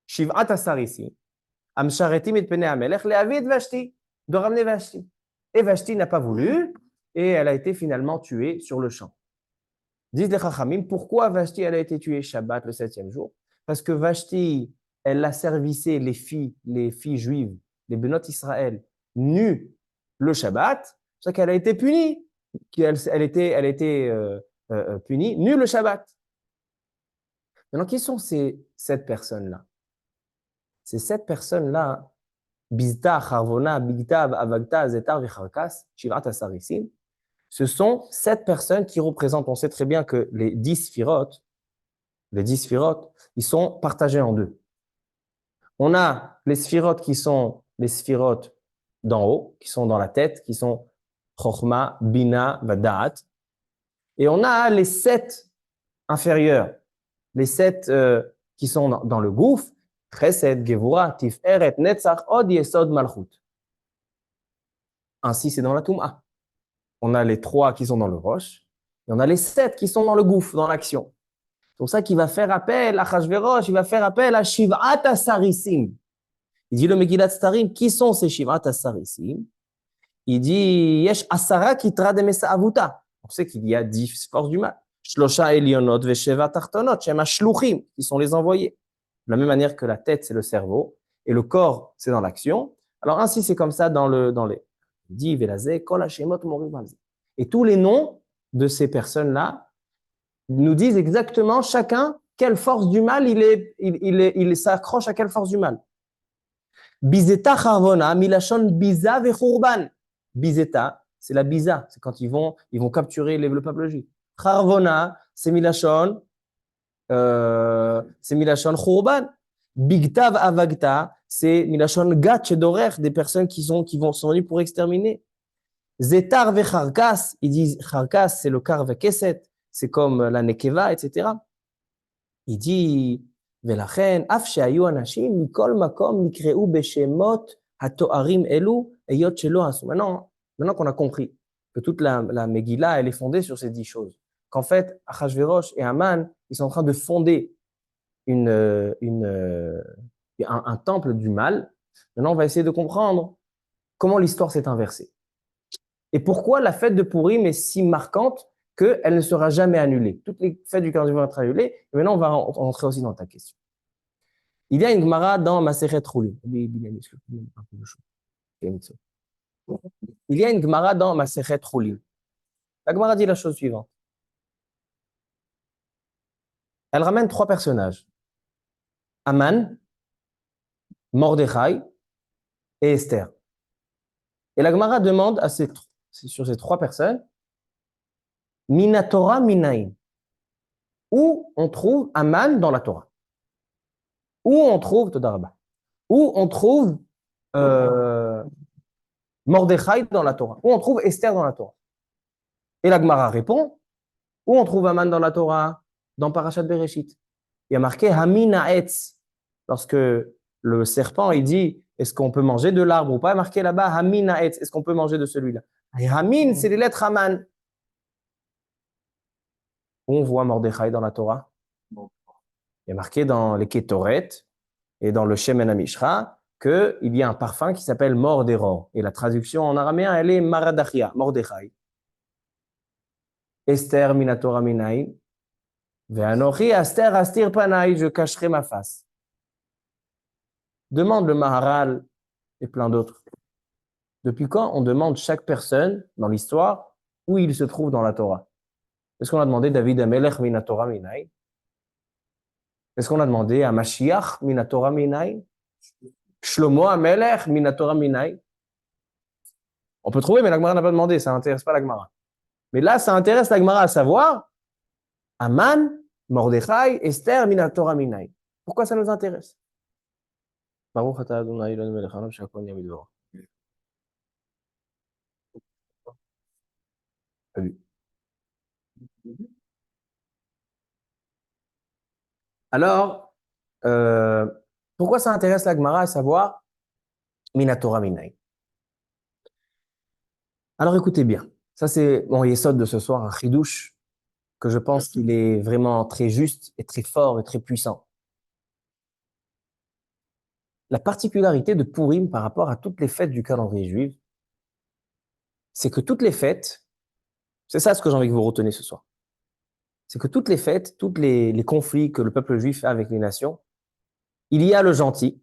shiv'at asarisi, amsharetim et pene amelech leavid Vashti, de ramener Vashti. Et Vashti n'a pas voulu, et elle a été finalement tuée sur le champ. Disent les Chachamim, pourquoi Vashti elle a été tuée Shabbat le 7e jour? Parce que Vashti, elle a servicé les filles juives, les Benot Israël, nues le Shabbat, c'est ça qu'elle a été punie. Elle était punie, nue le Shabbat. Maintenant, qui sont ces 7 personnes-là? Ces 7 personnes-là, Bizta, Charvona, Bigtav, Avagta, Zetar, Vicharkas, Shivat, Asarisim, ce sont 7 personnes qui représentent, on sait très bien que les 10 sphirotes, ils sont partagés en deux. On a les sphirotes qui sont les sphirotes d'en haut, qui sont dans la tête, qui sont Chochma, Bina, Vadaat. Et on a les 7 inférieurs, les 7 qui sont dans le gouffre, Chesed, Gevura, Tiferet, Netzach, Od, Yesod, Malchut. Ainsi, c'est dans la Toum'a. On a les 3 qui sont dans le roche, et on a les 7 qui sont dans le gouffre, dans l'action. C'est pour ça qu'il va faire appel à Achashverosh, il va faire appel à Shiv'at Asarisim. Il dit le Megillat Starim, qui sont ces Shiv'at Asarisim? Il dit, Yesh Asara Kitra de Mesa Avuta. On sait qu'il y a 10 forces du mal. Shlosha Elionot Vesheva Tartonot, Shema Shluchim, qui sont les envoyés. De la même manière que la tête, c'est le cerveau, et le corps, c'est dans l'action. Alors ainsi, c'est comme ça dans les. Il dit, Velazé, Kol Hashemot Morim Alze. Et tous les noms de ces personnes-là nous disent exactement chacun quelle force du mal il s'accroche à quelle force du mal. Bizeta Charvona, Milachon Biza Vechurban. Bizeta, c'est la Biza, c'est quand ils vont capturer le peuple juif. Charvona, c'est Milachon Churban. Bigtav Avagta, c'est Milachon Gat Shedorer, des personnes qui sont venues pour exterminer. Zetar Vecharkas, ils disent Charkas, c'est le Kar Vekeset, c'est comme la Nekeva, etc. Il dit Velachen, af shehayu anashim mikol makom nikreu beshemot hatoarim elu eyot shelo asu. Maintenant qu'on a compris que toute la Megillah, elle est fondée sur ces 10 choses, qu'en fait, Achashverosh et Haman, ils sont en train de fonder une un temple du mal. Maintenant, on va essayer de comprendre comment l'histoire s'est inversée. Et pourquoi la fête de Pourim est si marquante qu'elle ne sera jamais annulée. Toutes les fêtes du calendrier vont être annulées. Et maintenant, on va rentrer aussi dans ta question. Il y a une Gemara dans Masechet Choulin. Il y a une Gemara dans Masechet Choulin. La Gemara dit la chose suivante. Elle ramène 3 personnages. Aman, Mordechai et Esther. Et la Gemara demande sur ces 3 personnes, Minatora Minaim, où on trouve Aman dans la Torah, où on trouve Todaraba, où on trouve Mordechai dans la Torah, où on trouve Esther dans la Torah. Et la Gemara répond, où on trouve Aman dans la Torah? Dans Parashat Bereshit. Il y a marqué Hamina Etz, lorsque le serpent il dit est-ce qu'on peut manger de l'arbre ou pas, il y a marqué là-bas Hamina Etz, est-ce qu'on peut manger de celui-là? Et Hamin, c'est les lettres Haman. On voit Mordechai dans la Torah. Il y a marqué dans les Ketoret et dans le Shemen HaMishra qu'il y a un parfum qui s'appelle Mordéror. Et la traduction en araméen, elle est Maradachia, Mordechai. Esther Minatora Minaï. Ve'anochi Aster Astir Panaï, je cacherai ma face. Demande le Maharal et plein d'autres. Depuis quand on demande chaque personne dans l'histoire où il se trouve dans la Torah? Est-ce qu'on a demandé David Amelech Minatora Minaï? Est-ce qu'on a demandé à Mashiach Minatora Minaï? Shlomo Amelech Minatora Minaï? On peut trouver, mais la Gemara n'a pas demandé, ça n'intéresse pas la Gemara. Mais là, ça intéresse la Gemara à savoir Aman, Mordechai, Esther, Minatora Minaï. Pourquoi ça nous intéresse? Baruch atah Adonai Eloheinu melech haolam shehakol nהיה bidvaro. Alors, pourquoi ça intéresse la Gemara à savoir Minatora Minaï? Alors écoutez bien, ça c'est mon yesod de ce soir, un chidouche, que je pense qu'il est vraiment très juste et très fort et très puissant. La particularité de Purim par rapport à toutes les fêtes du calendrier juif, c'est que toutes les fêtes, c'est ça ce que j'ai envie que vous reteniez ce soir, c'est que toutes les fêtes, tous les conflits que le peuple juif a avec les nations, il y a le gentil,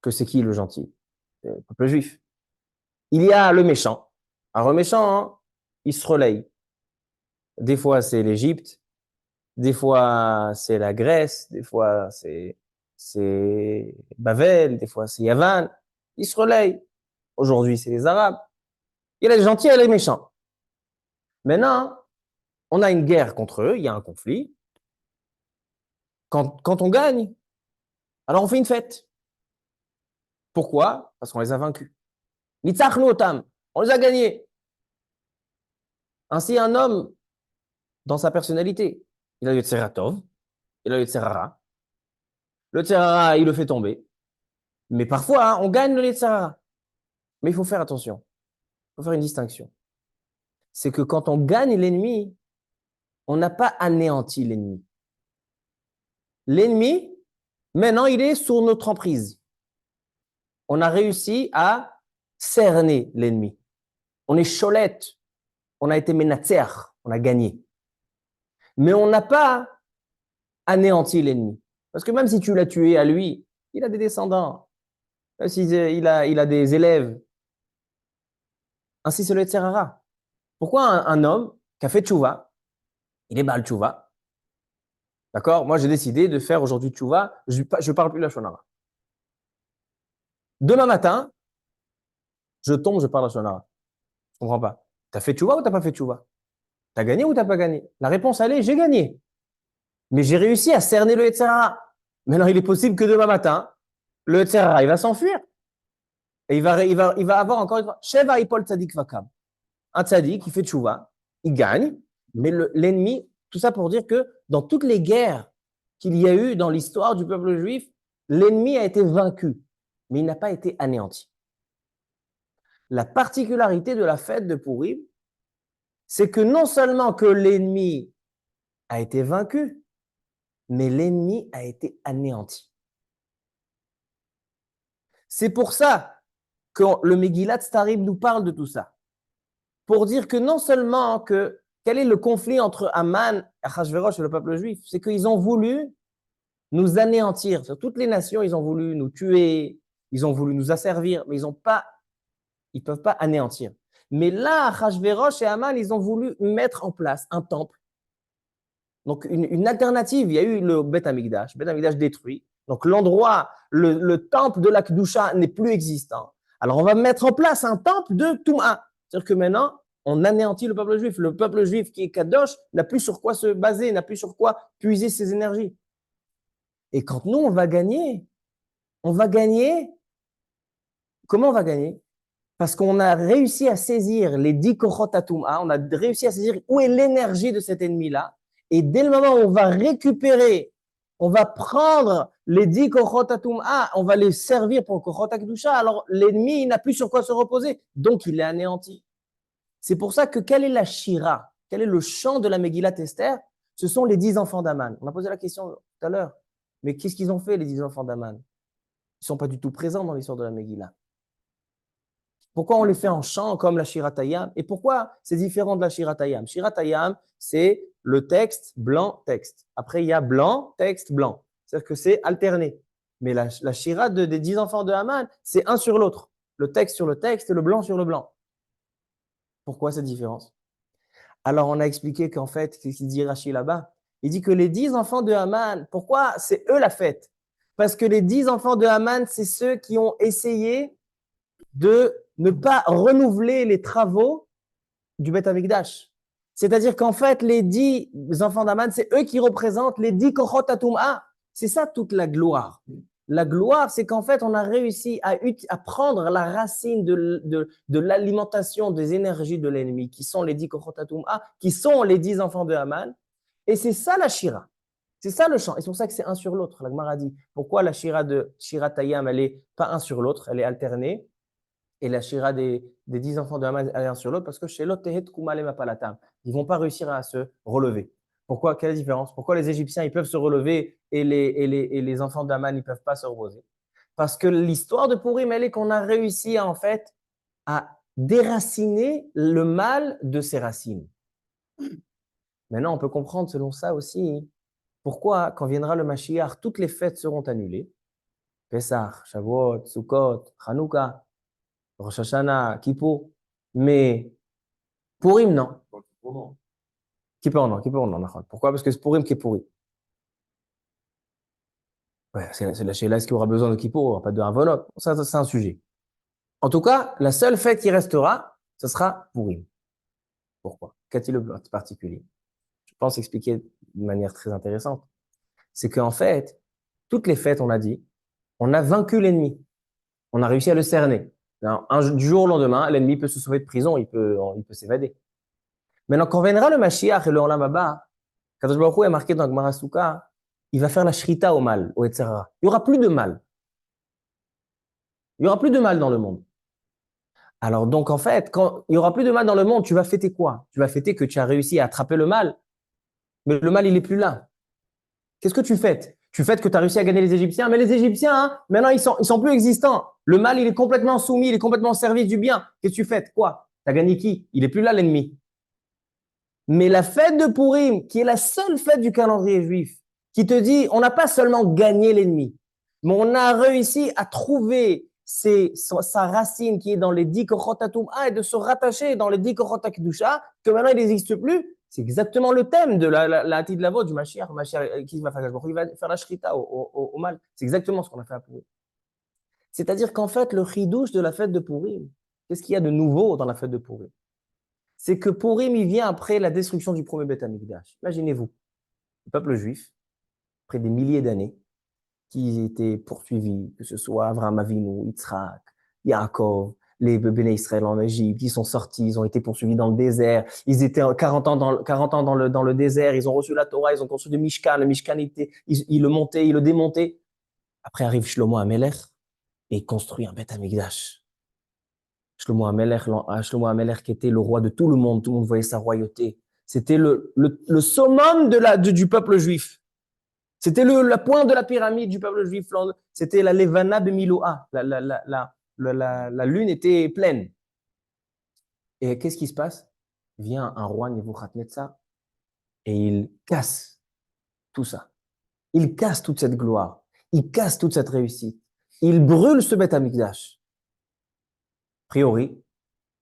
que c'est qui le gentil? C'est le peuple juif. Il y a le méchant. Alors le méchant, hein, il se relaye. Des fois c'est l'Égypte, des fois c'est la Grèce, des fois c'est Babel, des fois c'est Yavan. Il se relaye. Aujourd'hui c'est les Arabes. Il y a les gentils et les méchants. Maintenant, on a une guerre contre eux, il y a un conflit. Quand on gagne, alors on fait une fête. Pourquoi? Parce qu'on les a vaincus. Nitzachnu otam, on les a gagnés. Ainsi, un homme, dans sa personnalité, il a le Tseratov, il a le Tserara. Le Tserara, il le fait tomber. Mais parfois, hein, on gagne le Tserara. Mais il faut faire attention. Il faut faire une distinction. C'est que quand on gagne l'ennemi, on n'a pas anéanti l'ennemi. L'ennemi, maintenant, il est sous notre emprise. On a réussi à cerner l'ennemi. On est cholette. On a été ménatzer. On a gagné. Mais on n'a pas anéanti l'ennemi. Parce que même si tu l'as tué à lui, il a des descendants. Même s'il a des élèves. Ainsi, c'est le Tserara. Pourquoi un homme qui a fait tchouva, il est Baal tchouva, d'accord? Moi, j'ai décidé de faire aujourd'hui tchouva, je ne parle plus la shonara. Demain matin, je tombe, je parle la shonara. Je ne comprends pas. Tu as fait tchouva ou tu n'as pas fait tchouva? Tu as gagné ou tu n'as pas gagné? La réponse, elle est, j'ai gagné. Mais j'ai réussi à cerner le Yetzirara. Maintenant, il est possible que demain matin, le Yetzirara, il va s'enfuir. Et il va avoir encore une fois, Sheva Ipol Tzadik Vakam. Un tzadik qui fait tchouva, il gagne, mais l'ennemi, tout ça pour dire que dans toutes les guerres qu'il y a eu dans l'histoire du peuple juif, l'ennemi a été vaincu, mais il n'a pas été anéanti. La particularité de la fête de Pourim, c'est que non seulement que l'ennemi a été vaincu, mais l'ennemi a été anéanti. C'est pour ça que le Megillat Starim nous parle de tout ça. Pour dire que non seulement quel est le conflit entre Aman, Achashverosh et le peuple juif, c'est qu'ils ont voulu nous anéantir. Sur toutes les nations, ils ont voulu nous tuer, ils ont voulu nous asservir, mais ils ne peuvent pas anéantir. Mais là, Achashverosh et Aman, ils ont voulu mettre en place un temple. Donc, une alternative. Il y a eu le Beth Amikdash détruit. Donc, l'endroit, le temple de la Kedusha n'est plus existant. Alors, on va mettre en place un temple de Touma. C'est-à-dire que maintenant, on anéantit le peuple juif. Le peuple juif qui est Kadosh n'a plus sur quoi se baser, n'a plus sur quoi puiser ses énergies. Et quand nous, on va gagner, comment on va gagner? Parce qu'on a réussi à saisir les 10 Kochot Touma, on a réussi à saisir où est l'énergie de cet ennemi-là. Et dès le moment où on va récupérer, on va prendre les 10 Kochot Touma, on va les servir pour le Kochot Kedusha, alors l'ennemi n'a plus sur quoi se reposer, donc il est anéanti. C'est pour ça que quelle est la Shira? Quel est le chant de la Megillat Esther? Ce sont les 10 enfants d'Aman. On a posé la question tout à l'heure. Mais qu'est-ce qu'ils ont fait, les 10 enfants d'Aman? Ils ne sont pas du tout présents dans l'histoire de la Megillah. Pourquoi on les fait en chant comme la Shiratayam? Et pourquoi c'est différent de la Shiratayam? Shiratayam, c'est le texte, blanc, texte. Après, il y a blanc, texte, blanc. C'est-à-dire que c'est alterné. Mais la Shira des 10 enfants de Haman, c'est un sur l'autre. Le texte sur le texte et le blanc sur le blanc. Pourquoi cette différence? Alors, on a expliqué qu'en fait, qu'est-ce qu'il dit Rashi là-bas? Il dit que les 10 enfants de Haman, pourquoi c'est eux la fête? Parce que les 10 enfants de Haman, c'est ceux qui ont essayé de ne pas renouveler les travaux du Beth Amikdash. C'est-à-dire qu'en fait, les 10 enfants d'Aman, c'est eux qui représentent les 10 Kochot Touma. C'est ça toute la gloire. La gloire, c'est qu'en fait, on a réussi à prendre la racine de l'alimentation des énergies de l'ennemi, qui sont les 10 Kochot Touma, qui sont les 10 enfants de Haman. Et c'est ça la Shira. C'est ça le chant. Et c'est pour ça que c'est un sur l'autre. La Gemara dit, pourquoi la Shira de Shira Tayam, elle n'est pas un sur l'autre, elle est alternée. Et la Shira des 10 enfants de Haman, elle est un sur l'autre, parce que chez l'autre, ils ne vont pas réussir à se relever. Pourquoi? Quelle différence? Pourquoi les Égyptiens, ils peuvent se relever et les enfants d'Haman, ils ne peuvent pas se reposer? Parce que l'histoire de Purim, elle est qu'on a réussi en fait à déraciner le mal de ses racines. Maintenant, on peut comprendre selon ça aussi pourquoi, quand viendra le Mashiach, toutes les fêtes seront annulées. Pesach, Shavuot, Sukkot, Hanouka, Rosh Hashanah, Kippour. Mais Purim, non. Kippour, non. Pourquoi? Parce que c'est Purim qui est pourri. Ouais, c'est la Sheila, est-ce qu'il aura besoin de Kippour, pas de Havonot? Ça, c'est un sujet. En tout cas, la seule fête qui restera, ce sera Purim. Pourquoi? Qu'a-t-il de particulier? Je pense expliquer de manière très intéressante. C'est qu'en fait, toutes les fêtes, on a dit, on a vaincu l'ennemi. On a réussi à le cerner. Du jour au lendemain, l'ennemi peut se sauver de prison, il peut s'évader. Maintenant, quand viendra le Mashiach et le Olam Haba, Kadosh Baruch Hu est marqué dans Gemara Souka, il va faire la shrita au mal, au Yetzirah. Il n'y aura plus de mal. Il n'y aura plus de mal dans le monde. Alors donc, en fait, quand il n'y aura plus de mal dans le monde, tu vas fêter quoi? Tu vas fêter que tu as réussi à attraper le mal, mais le mal, il n'est plus là. Qu'est-ce que tu fêtes? Tu fêtes que tu as réussi à gagner les Égyptiens, mais les Égyptiens, hein, maintenant, ils sont plus existants. Le mal, il est complètement soumis, il est complètement au service du bien. Qu'est-ce que tu fêtes? Quoi? Tu as gagné qui? Il n'est plus là, l'ennemi. Mais la fête de Purim, qui est la seule fête du calendrier juif, qui te dit, on n'a pas seulement gagné l'ennemi, mais on a réussi à trouver sa racine qui est dans les 10 Kochot Touma et de se rattacher dans les 10 Kochot Kedusha, que maintenant il n'existe plus. C'est exactement le thème de la Hatid Lavo du Mashiach. Qui va faire? Il va faire la Shrita au mal. C'est exactement ce qu'on a fait à Purim. C'est-à-dire qu'en fait, le chidouche de la fête de Purim, qu'est-ce qu'il y a de nouveau dans la fête de Purim? C'est que Purim, il vient après la destruction du premier Beth Amikdash. Imaginez-vous, le peuple juif, après des milliers d'années, qui étaient poursuivis, que ce soit Avraham Avinu, Yitzhak, Yaakov, les Béné Israël en Égypte, ils sont sortis, ils ont été poursuivis dans le désert, ils étaient 40 ans dans le désert, ils ont reçu la Torah, ils ont construit le Mishkan ils le montaient, ils le démontaient. Après arrive Shlomo HaMelech et il construit un Beth Amikdash. Shlomo HaMelech qui était le roi de tout le monde voyait sa royauté. C'était le summum du peuple juif. C'était la pointe de la pyramide du peuple juif. C'était la Levana Bemiloa. La lune était pleine. Et qu'est-ce qui se passe? Vient un roi Nebuchadnezzar et il casse tout ça. Il casse toute cette gloire. Il casse toute cette réussite. Il brûle ce Beth Amikdash. A priori,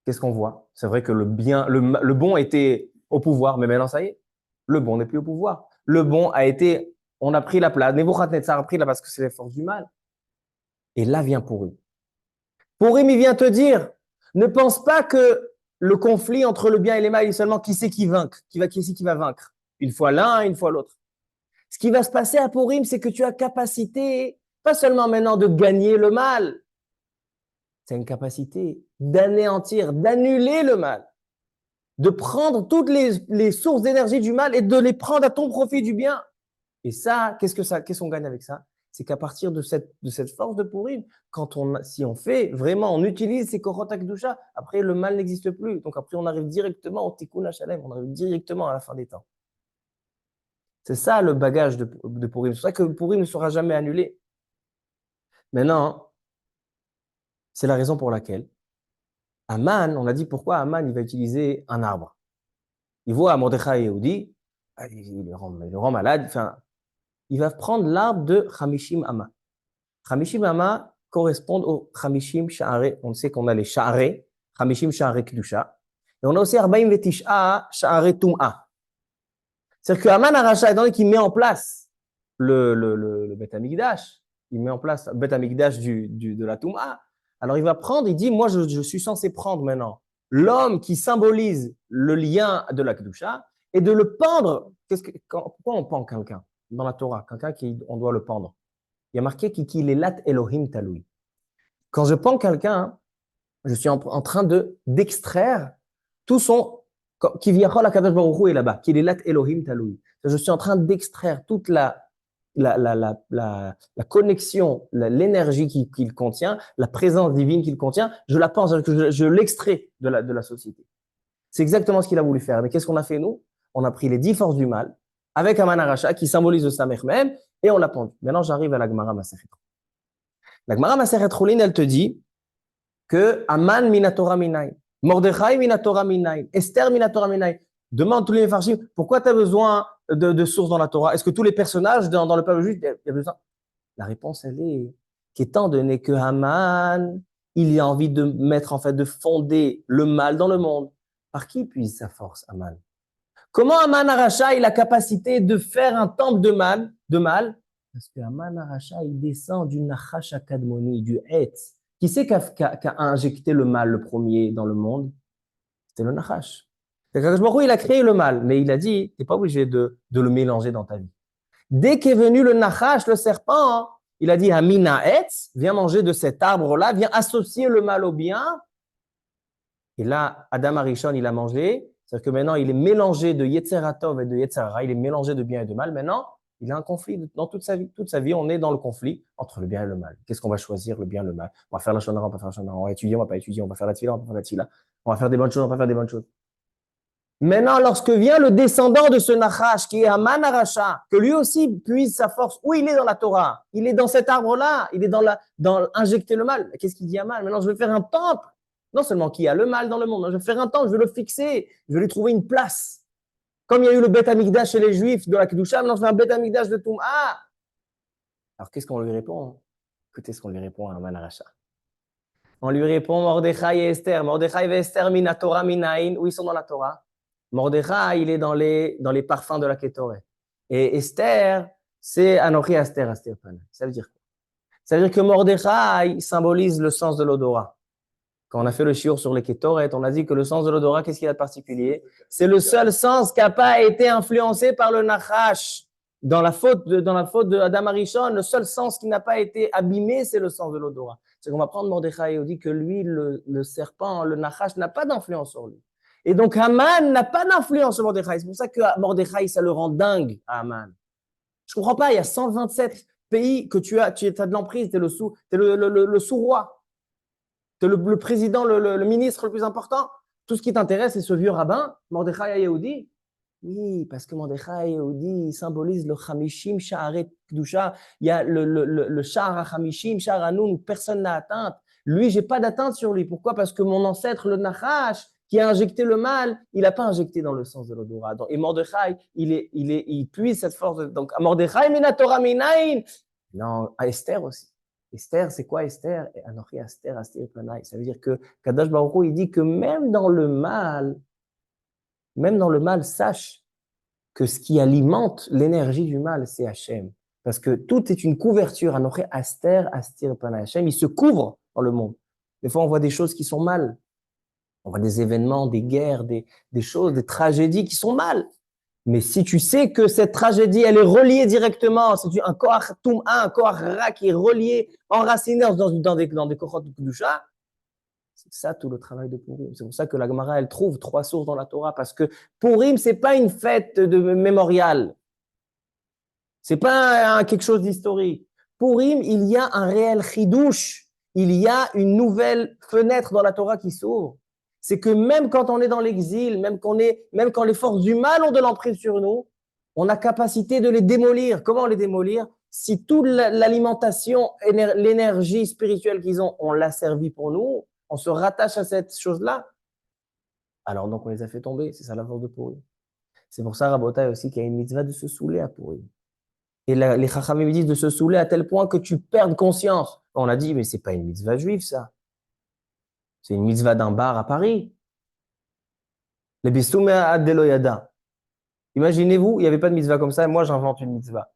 qu'est-ce qu'on voit? C'est vrai que le bon était au pouvoir, mais maintenant, ça y est, le bon n'est plus au pouvoir. Le bon on a pris la place. Nebuchadnezzar a pris la place parce que c'est les forces du mal. Et là vient Pourim. Pourim, il vient te dire, ne pense pas que le conflit entre le bien et le mal est seulement qui c'est qui va vaincre. Une fois l'un, une fois l'autre. Ce qui va se passer à Pourim, c'est que tu as capacité, pas seulement maintenant de gagner le mal, c'est une capacité d'anéantir, d'annuler le mal, de prendre toutes les sources d'énergie du mal et de les prendre à ton profit du bien. Et ça, qu'est-ce qu'on gagne avec ça? C'est qu'à partir de cette force de Pourim, si on fait vraiment, on utilise ces Korot HaKdusha, après le mal n'existe plus. Donc après, on arrive directement au Tikkun HaShalem, on arrive directement à la fin des temps. C'est ça le bagage de Pourim. C'est pour ça que Pourim ne sera jamais annulé. Maintenant, c'est la raison pour laquelle Aman, on a dit pourquoi Aman il va utiliser un arbre. Il voit Mordechai Yehudi, il le rend malade, enfin, il va prendre l'arbre de Chamishim Ama. Chamishim Ama correspondent au Chamishim Sha'are. On sait qu'on a les Sha'are, Chamishim Sha'are Kedusha. Et on a aussi Arbaim Vetisha Sha'are Tum'a. C'est-à-dire que Aman Arasha, étant donné qu'il met en place le Beth Amikdash, il met en place le Beth Amikdash de la Tum'a, alors il va prendre, il dit, moi je suis censé prendre maintenant l'homme qui symbolise le lien de la Kedusha et de le pendre. Pourquoi on pend quelqu'un dans la Torah? Quelqu'un on doit le pendre. Il y a marqué qu'il est lat Elohim Taloui. Quand je pends quelqu'un, je suis en train d'extraire tout son qui vient la Kadosh Baruch Hu est là-bas, qu'il est lat Elohim Taloui. Je suis en train d'extraire toute la connexion, l'énergie qu'il contient, la présence divine qu'il contient, je la pense, je l'extrais de la société. C'est exactement ce qu'il a voulu faire. Mais qu'est-ce qu'on a fait, nous? On a pris les 10 forces du mal, avec Aman Arasha, qui symbolise le Samer même, et on l'a pendu. Maintenant, j'arrive à la Gemara Masechet. La Gemara Masechet Choulin, elle te dit que Aman minatora minayin, Mordechai minatora minayin, Esther minatora minayin. Demande tous les Mefarshim, pourquoi tu as besoin de sources dans la Torah? Est-ce que tous les personnages dans le peuple juif, il y a besoin? La réponse, elle est qu'étant donné que Haman, il a envie de mettre, en fait, de fonder le mal dans le monde, par qui puise sa force, Haman? Comment Haman Arasha a la capacité de faire un temple de mal? Parce que Haman Arasha, il descend du Nachash Akadmoni, du Hetz. Qui c'est qui a injecté le mal le premier dans le monde? C'était le Nachash. Il a créé le mal, mais il a dit, tu n'es pas obligé de le mélanger dans ta vie. Dès qu'est venu le Nachash, le serpent, il a dit, Hamina Etz, viens manger de cet arbre-là, viens associer le mal au bien. Et là, Adam Arishon, il a mangé. C'est-à-dire que maintenant, il est mélangé de Yetzer HaTov et de Yetzer Hara, il est mélangé de bien et de mal. Maintenant, il a un conflit dans toute sa vie. Toute sa vie, on est dans le conflit entre le bien et le mal. Qu'est-ce qu'on va choisir, le bien et le mal? On va faire la shonara, on va pas faire la shonara. On va étudier, on va pas étudier. On va faire la tfila, on va pas faire la tfila. On va faire des bonnes choses, on va pas faire des bonnes choses. Maintenant, lorsque vient le descendant de ce Nachash, qui est Haman Arasha, que lui aussi puise sa force, où il est dans la Torah? Il est dans cet arbre-là, il est dans injecter le mal. Qu'est-ce qu'il dit Haman? Maintenant, je vais faire un temple. Non seulement qu'il y a le mal dans le monde, je vais faire un temple, je vais le fixer, je vais lui trouver une place. Comme il y a eu le Beth Amikdash chez les Juifs de la Kedusha, maintenant je fais un Beth Amikdash de Toum'a. Alors qu'est-ce qu'on lui répond? Écoutez ce qu'on lui répond à Haman Arasha. On lui répond Mordechai et Esther. Mordechai et Esther mina Torah minaïn. Où ils sont dans la Torah? Mordechai, il est dans les parfums de la Kétoré. Et Esther, c'est Anochi Esther Esther Pan. Ça veut dire quoi? Ça veut dire que Mordechai symbolise le sens de l'odorat. Quand on a fait le shiur sur les Kétoret, on a dit que le sens de l'odorat, qu'est-ce qu'il y a de particulier? C'est le seul sens qui n'a pas été influencé par le Nachash. Dans la faute de Adam Arishon, le seul sens qui n'a pas été abîmé, c'est le sens de l'odorat. C'est qu'on va prendre Mordechai et on dit que lui, le serpent, le Nachash, n'a pas d'influence sur lui. Et donc Haman n'a pas d'influence sur Mordechai. C'est pour ça que Mordechai, ça le rend dingue à Haman. Je ne comprends pas, il y a 127 pays que tu as de l'emprise, tu es le sous-roi. Tu es le président, le ministre le plus important. Tout ce qui t'intéresse, c'est ce vieux rabbin, Mordechai Yehudi. Oui, parce que Mordechai il symbolise le Chamishim Sha'aret Kedusha. Il y a le Sha'ar HaChamishim, Sha'ar Hanoun, où personne n'a atteinte. Lui, j'ai pas d'atteinte sur lui. Pourquoi? Parce que mon ancêtre, le Nachash, qui a injecté le mal, il n'a pas injecté dans le sens de l'odorat. Et Mordechai, il puise cette force. Donc, Mordechai, Minatora Minaïn. Non, à Esther aussi. Esther, c'est quoi Esther? Anochi Esther, Astir Planai. Ça veut dire que Kadosh Baruch Hu, il dit que même dans le mal, sache que ce qui alimente l'énergie du mal, c'est Hachem. Parce que tout est une couverture. Anochi Aster, Astir Planai. Hachem, il se couvre dans le monde. Des fois, on voit des choses qui sont mal. On voit des événements, des guerres, des choses, des tragédies qui sont mal. Mais si tu sais que cette tragédie, elle est reliée directement, c'est un koach tum'a, un koach ra qui est relié, enraciné dans des kochot de Kedusha, c'est ça tout le travail de Purim. C'est pour ça que la Gemara, elle trouve 3 sources dans la Torah, parce que Purim, c'est pas une fête de mémorial. C'est pas quelque chose d'historique. Purim, il y a un réel chidouche. Il y a une nouvelle fenêtre dans la Torah qui s'ouvre. C'est que même quand on est dans l'exil, même quand les forces du mal ont de l'emprise sur nous, on a capacité de les démolir. Comment les démolir? Si toute l'alimentation, l'énergie spirituelle qu'ils ont, on l'a servi pour nous, on se rattache à cette chose-là, alors donc on les a fait tomber. C'est ça la force de Purim. C'est pour ça, Rabotai aussi, qu'il y a une mitzvah de se saouler à Purim. Et les Chachamim disent de se saouler à tel point que tu perdes conscience. On a dit, mais c'est pas une mitzvah juive, ça. C'est une mitzvah d'un bar à Paris. Les Bistoum Adeloyada. Imaginez-vous, il n'y avait pas de mitzvah comme ça, et moi j'invente une mitzvah.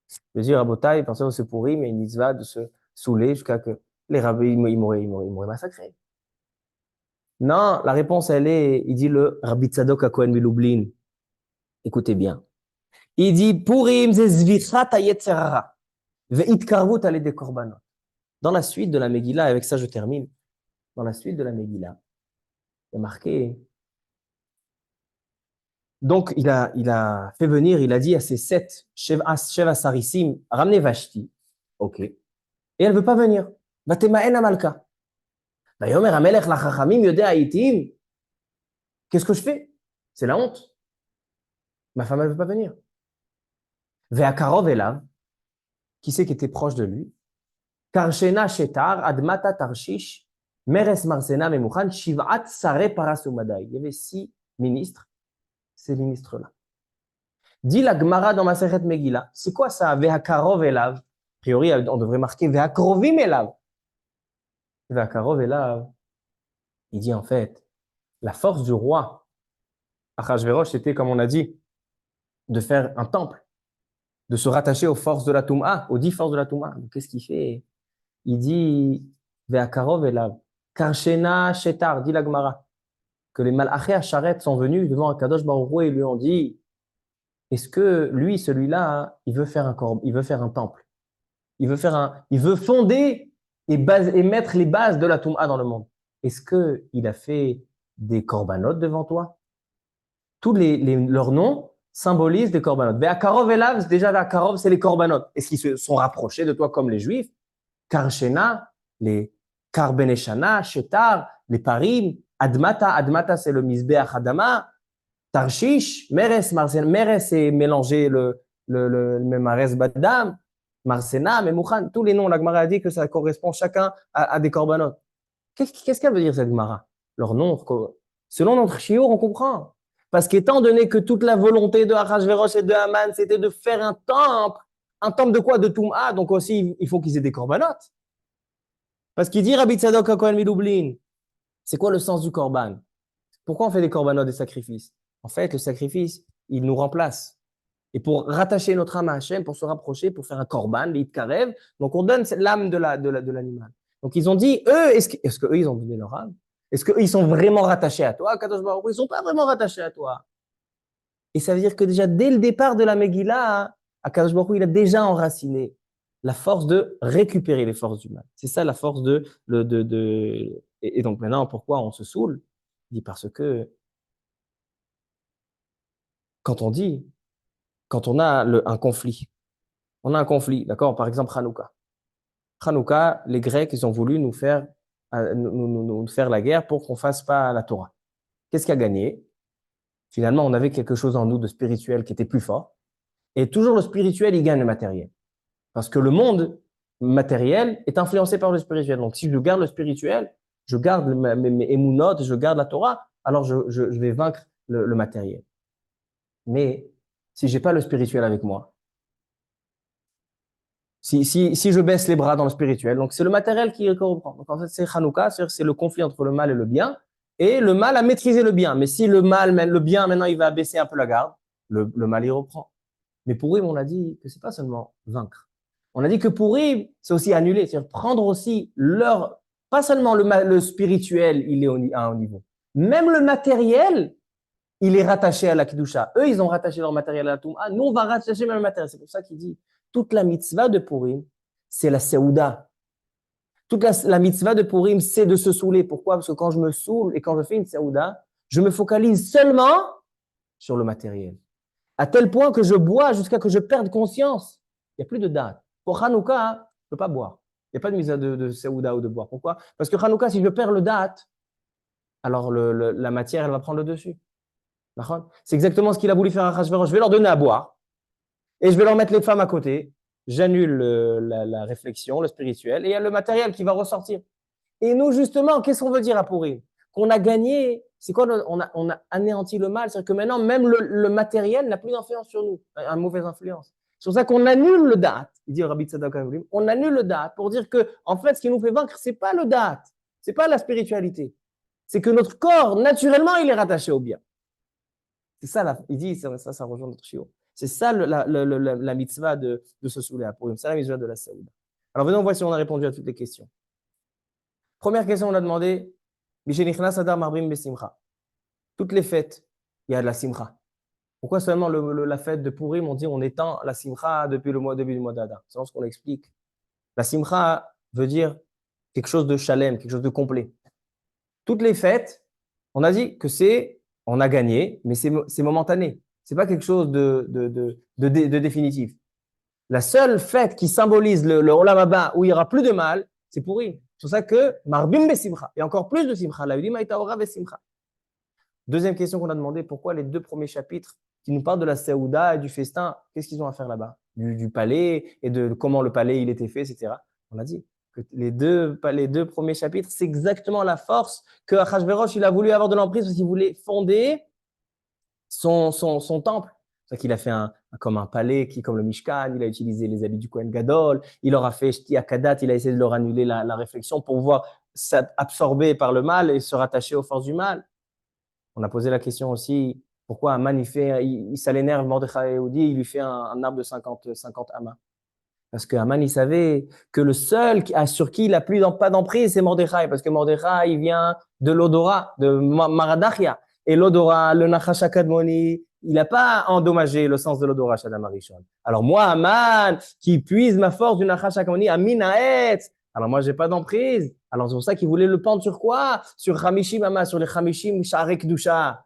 Je veux dire, à Botaï, personne ne se pourrit, mais une mitzvah de se saouler jusqu'à que les rabbis ils m'auraient massacré. Non, la réponse, il dit le Rabbi Tzadok à Kohen Milublin. Écoutez bien. Il dit, Purim ze zvichat hayetzerara, ve'itkarvut ale de korbanot. Dans la suite de la Megillah, avec ça je termine, dans la suite de la Megillah, il y a marqué, donc il a fait venir, il a dit à ses 7 Sheva Sarissim, ramenez Vashti. Ok. Et elle ne veut pas venir. Vatemaen amalka. Vayomer amelech lachachamim yodea haitim. Qu'est-ce que je fais? C'est la honte. Ma femme, elle ne veut pas venir. Ve'akarov elav, qui c'est qui était proche de lui? Karshena shetar, admata tarshish, meres marsena memuchan, shiv'at sare parasumadai. Il y avait 6 ministres, ces ministres-là. Dit la Gemara dans Masechet Megillah, c'est quoi ça? Ve'akarov elav. A priori, on devrait marquer Ve'akrovim elav. Ve'akarov elav, il dit en fait, la force du roi, Achashverosh, c'était, comme on a dit, de faire un temple, de se rattacher aux forces de la Touma, aux 10 forces de la Touma. Qu'est-ce qu'il fait? Il dit, Ve'akarov elav, Karshena shetar, dit la Gemara, que les Malachei Hacharet sont venus devant Akadosh Baruch Hu et lui ont dit, est-ce que lui, celui-là, il veut faire un temple? Il veut fonder et mettre les bases de la Touma dans le monde. Est-ce qu'il a fait des corbanotes devant toi? Tous leurs noms symbolisent des corbanotes. Ve'akarov elav, déjà Ve'akarov, c'est les corbanotes. Est-ce qu'ils se sont rapprochés de toi comme les Juifs? Karshena, les Karbeneshana, Shetar, les Parim, Admata, c'est le Mizbeach Adama, Tarshish, Meres, c'est mélanger le Mares Badam, Marsena, Memouchan, tous les noms, la Gemara a dit que ça correspond chacun à des corbanotes. Qu'est-ce qu'elle veut dire cette Gemara? Leur nom, selon notre chiour, on comprend. Parce qu'étant donné que toute la volonté de Achashverosh et de Haman, c'était de faire un temple de quoi? De Touma, donc aussi il faut qu'ils aient des corbanotes. Parce qu'il dit Rabbi Tzadok à Kohen Milublin, c'est quoi le sens du korban? Pourquoi on fait des corbanotes, des sacrifices? En fait, le sacrifice, il nous remplace. Et pour rattacher notre âme à Hachem, pour se rapprocher, pour faire un korban, l'itkarev, donc on donne l'âme de l'animal. Donc ils ont dit, eux, est-ce qu'eux, ils ont donné leur âme? Est-ce qu'eux, ils sont vraiment rattachés à toi, Kadosh Baruch Hu? Ils ne sont pas vraiment rattachés à toi. Et ça veut dire que déjà, dès le départ de la Megillah, Kadosh Baruch Hu, il a déjà enraciné la force de récupérer les forces du mal. C'est ça la force Et donc maintenant, pourquoi on se saoule? Il dit parce que quand on a un conflit, d'accord? Par exemple, Hanouka. Hanouka, les Grecs, ils ont voulu nous faire la guerre pour qu'on ne fasse pas la Torah. Qu'est-ce qui a gagné? Finalement, on avait quelque chose en nous de spirituel qui était plus fort. Et toujours le spirituel, il gagne le matériel. Parce que le monde matériel est influencé par le spirituel. Donc, si je garde le spirituel, je garde mes émounotes, je garde la Torah, alors je vais vaincre le matériel. Mais si j'ai pas le spirituel avec moi, si je baisse les bras dans le spirituel, donc c'est le matériel qui reprend. Donc en fait, c'est Hanouka, c'est le conflit entre le mal et le bien, et le mal a maîtrisé le bien. Mais si le bien maintenant, il va baisser un peu la garde, le mal, il reprend. Mais pour Purim, on a dit que c'est pas seulement vaincre. On a dit que pour Purim, c'est aussi annuler, c'est-à-dire prendre aussi pas seulement le spirituel, il est à un niveau. Même le matériel, il est rattaché à la Kedusha. Eux, ils ont rattaché leur matériel à la Touma. Nous, on va rattacher même le matériel. C'est pour ça qu'il dit, toute la mitzvah de Purim, c'est la Seouda. Toute la mitzvah de Purim, c'est de se saouler. Pourquoi? Parce que quand je me saoule et quand je fais une Seouda, je me focalise seulement sur le matériel. À tel point que je bois jusqu'à que je perde conscience. Il n'y a plus de date. Pour Hanouka, je ne peux pas boire. Il n'y a pas de mitzvah de Seouda ou de boire. Pourquoi? Parce que Hanouka, si je perds le date, alors la matière, elle va prendre le dessus. C'est exactement ce qu'il a voulu faire à Achashverosh. Je vais leur donner à boire et je vais leur mettre les femmes à côté. J'annule la réflexion, le spirituel, et il y a le matériel qui va ressortir. Et nous, justement, qu'est-ce qu'on veut dire à Purim? Qu'on a gagné, c'est quoi? On a anéanti le mal. C'est-à-dire que maintenant, même le matériel n'a plus d'influence sur nous, une mauvaise influence. C'est pour ça qu'on annule le date. Il dit Rabbi Tzadok Avrim, on annule le date pour dire que, en fait, ce qui nous fait vaincre, c'est pas le date, c'est pas la spiritualité. C'est que notre corps, naturellement, il est rattaché au bien. C'est ça, il dit, ça rejoint notre chiot. C'est ça la mitzvah de se saouler à Purim. C'est la mitzvah de la Saouda. Alors venons voir si on a répondu à toutes les questions. Première question, on a demandé, toutes les fêtes, il y a de la simcha. Pourquoi seulement la fête de Purim, on dit on étend la simcha depuis le début du mois d'Adar? C'est ce qu'on explique. La simcha veut dire quelque chose de shalem, quelque chose de complet. Toutes les fêtes, on a dit que on a gagné, mais c'est momentané. C'est pas quelque chose de définitif. La seule fête qui symbolise le Olam Haba où il n'y aura plus de mal, c'est Purim. C'est pour ça que Marbim Besimcha, et encore plus de Simcha, la Udim Aïtaora Besimcha. Deuxième question qu'on a demandé, pourquoi les deux premiers chapitres qui nous parlent de la Saouda et du festin, qu'est-ce qu'ils ont à faire là-bas? Du palais et de comment le palais il était fait, etc. On a dit que les deux premiers chapitres, c'est exactement la force que Achashverosh il a voulu avoir de l'emprise parce qu'il voulait fonder son temple. C'est qu'il a fait comme un palais, comme le Mishkan, il a utilisé les habits du Kohen Gadol, il leur a fait Shti Akadat, il a essayé de leur annuler la réflexion pour pouvoir s'absorber par le mal et se rattacher aux forces du mal. On a posé la question aussi, pourquoi Aman, ça l'énerve, Mordechai Yehudi, il lui fait un arbre de 50 amas. Parce que Aman, il savait que le seul sur qui il n'a pas d'emprise, c'est Mordechai. Parce que Mordechai, il vient de l'odorat, de Maradachia. Et l'odorat, le Nachash HaKadmoni, il n'a pas endommagé le sens de l'odorat Shadam Arishon. Alors moi, Aman, qui puise ma force du Nachash HaKadmoni, Amin Haetz, alors moi, j'ai pas d'emprise. Alors c'est pour ça qu'il voulait le pendre sur quoi? Sur Hamishim Ama, sur les Hamishim Sha'arei Kedusha.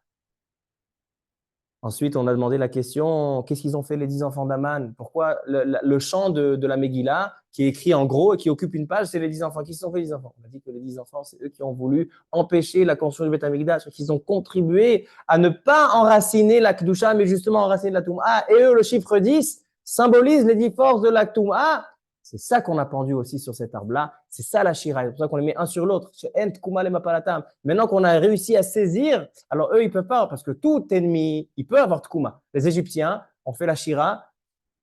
Ensuite, on a demandé la question, qu'est-ce qu'ils ont fait les 10 enfants d'Aman? Pourquoi le chant de la Megillah, qui est écrit en gros et qui occupe une page, c'est les 10 enfants. Qu'est-ce qu'ils ont fait les 10 enfants? On a dit que les 10 enfants, c'est eux qui ont voulu empêcher la construction du Beth Amikdash, qu'ils ont contribué à ne pas enraciner la Kedusha, mais justement enraciner la Touma. Et eux, le chiffre 10 symbolise les 10 forces de la Touma. C'est ça qu'on a pendu aussi sur cet arbre-là. C'est ça la Shira. C'est pour ça qu'on les met un sur l'autre. Maintenant qu'on a réussi à saisir, alors eux, ils peuvent pas, parce que tout ennemi, il peut avoir Tkuma. Les Égyptiens ont fait la Shira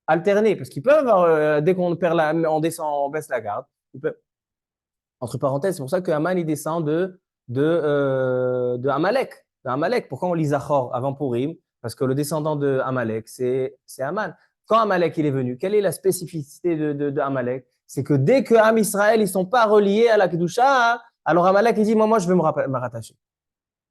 alternée, parce qu'ils peuvent avoir, dès qu'on perd on descend, on baisse la garde. Entre parenthèses, c'est pour ça que Haman, il descend de Amalek. Pourquoi on lit Zachor avant Purim? Parce que le descendant de Amalek, c'est Haman. Quand Amalek il est venu, quelle est la spécificité de Amalek? C'est que dès que Am Israël ils sont pas reliés à la Kedusha, alors Amalek il dit moi je veux me rattacher.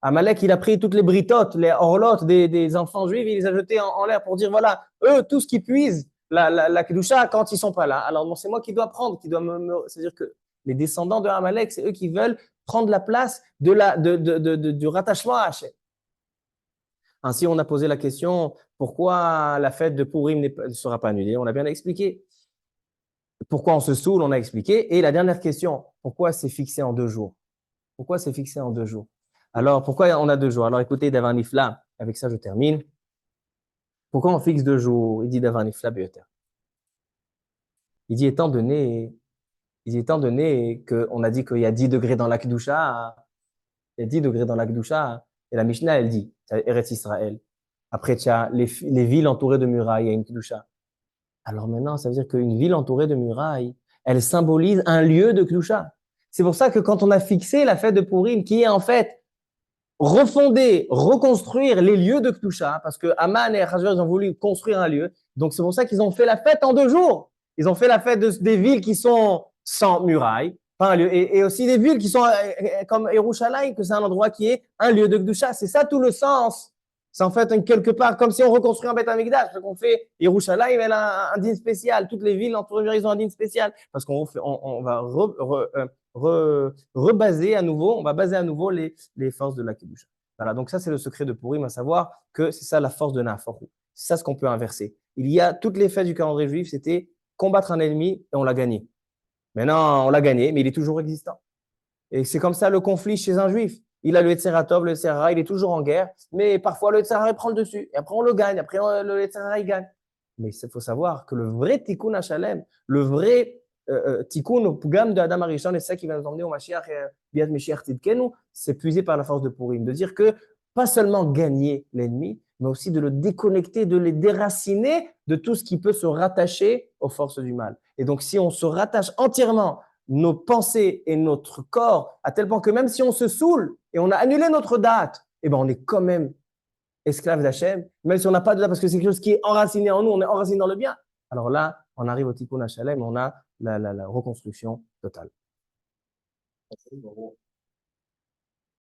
Amalek il a pris toutes les britotes, les orlotes des enfants juifs, il les a jetés en l'air pour dire voilà eux tout ce qui puise la Kedusha quand ils sont pas là. Alors bon, c'est moi qui dois prendre, c'est-à-dire que les descendants de Amalek c'est eux qui veulent prendre la place du rattachement à Hachem. Ainsi, on a posé la question, pourquoi la fête de Purim ne sera pas annulée? On a bien expliqué. Pourquoi on se saoule? On a expliqué. Et la dernière question, pourquoi c'est fixé en 2 jours? Pourquoi c'est fixé en 2 jours? Alors, pourquoi on a 2 jours? Alors, écoutez, Davar Nifla, Avec ça, je termine. Pourquoi on fixe 2 jours? Il dit d'avoir un ifla bioter. Il dit étant donné qu'on a dit qu'il y a 10 degrés dans la Kedusha, il y a 10 degrés dans la Kedusha, et la Mishnah, elle dit, c'est Eretz Israël. Après, tu as les villes entourées de murailles, il y a une Kedusha. Alors maintenant, ça veut dire qu'une ville entourée de murailles, elle symbolise un lieu de Kedusha. C'est pour ça que quand on a fixé la fête de Purim, qui est en fait refonder, reconstruire les lieux de Kedusha, parce que Aman et Achashverosh ont voulu construire un lieu, donc c'est pour ça qu'ils ont fait la fête en 2 jours. Ils ont fait la fête des villes qui sont sans murailles, pas un lieu, et aussi des villes qui sont comme Yerushalayim, que c'est un endroit qui est un lieu de Kedusha. C'est ça tout le sens. C'est en fait quelque part comme si on reconstruit un Beth Amikdash. On fait Yerushalayim, elle a un dîne spécial. Toutes les villes entourées, ils ont un dîne spécial parce on va rebaser à nouveau, on va baser à nouveau les forces de la Kedusha. Voilà, donc ça c'est le secret de Purim, à savoir que c'est ça la force de Nahaforu. C'est ça ce qu'on peut inverser. Il y a toutes les fêtes du calendrier juif, c'était combattre un ennemi et on l'a gagné. Maintenant, on l'a gagné, mais il est toujours existant. Et c'est comme ça le conflit chez un juif. Il a le Yetzirah Tov, le Yetzirah Ra, il est toujours en guerre, mais parfois le Yetzirah Ra prend le dessus, et après on le gagne, après le Yetzirah Ra il gagne. Mais il faut savoir que le vrai Tikkun HaShalem, le vrai Tikkun au Pugam de Adam Arishon, et c'est ça qui va nous emmener au Mashiach, Biat Mashiach Tidkenu, c'est puisé par la force de Purim, de dire que pas seulement gagner l'ennemi, mais aussi de le déconnecter, de les déraciner de tout ce qui peut se rattacher aux forces du mal. Et donc si on se rattache entièrement nos pensées et notre corps, à tel point que même si on se saoule et on a annulé notre date, eh ben on est quand même esclave d'Hachem, même si on n'a pas de date, parce que c'est quelque chose qui est enraciné en nous, on est enraciné dans le bien. Alors là, on arrive au Tikkun HaShalem, on a la reconstruction totale.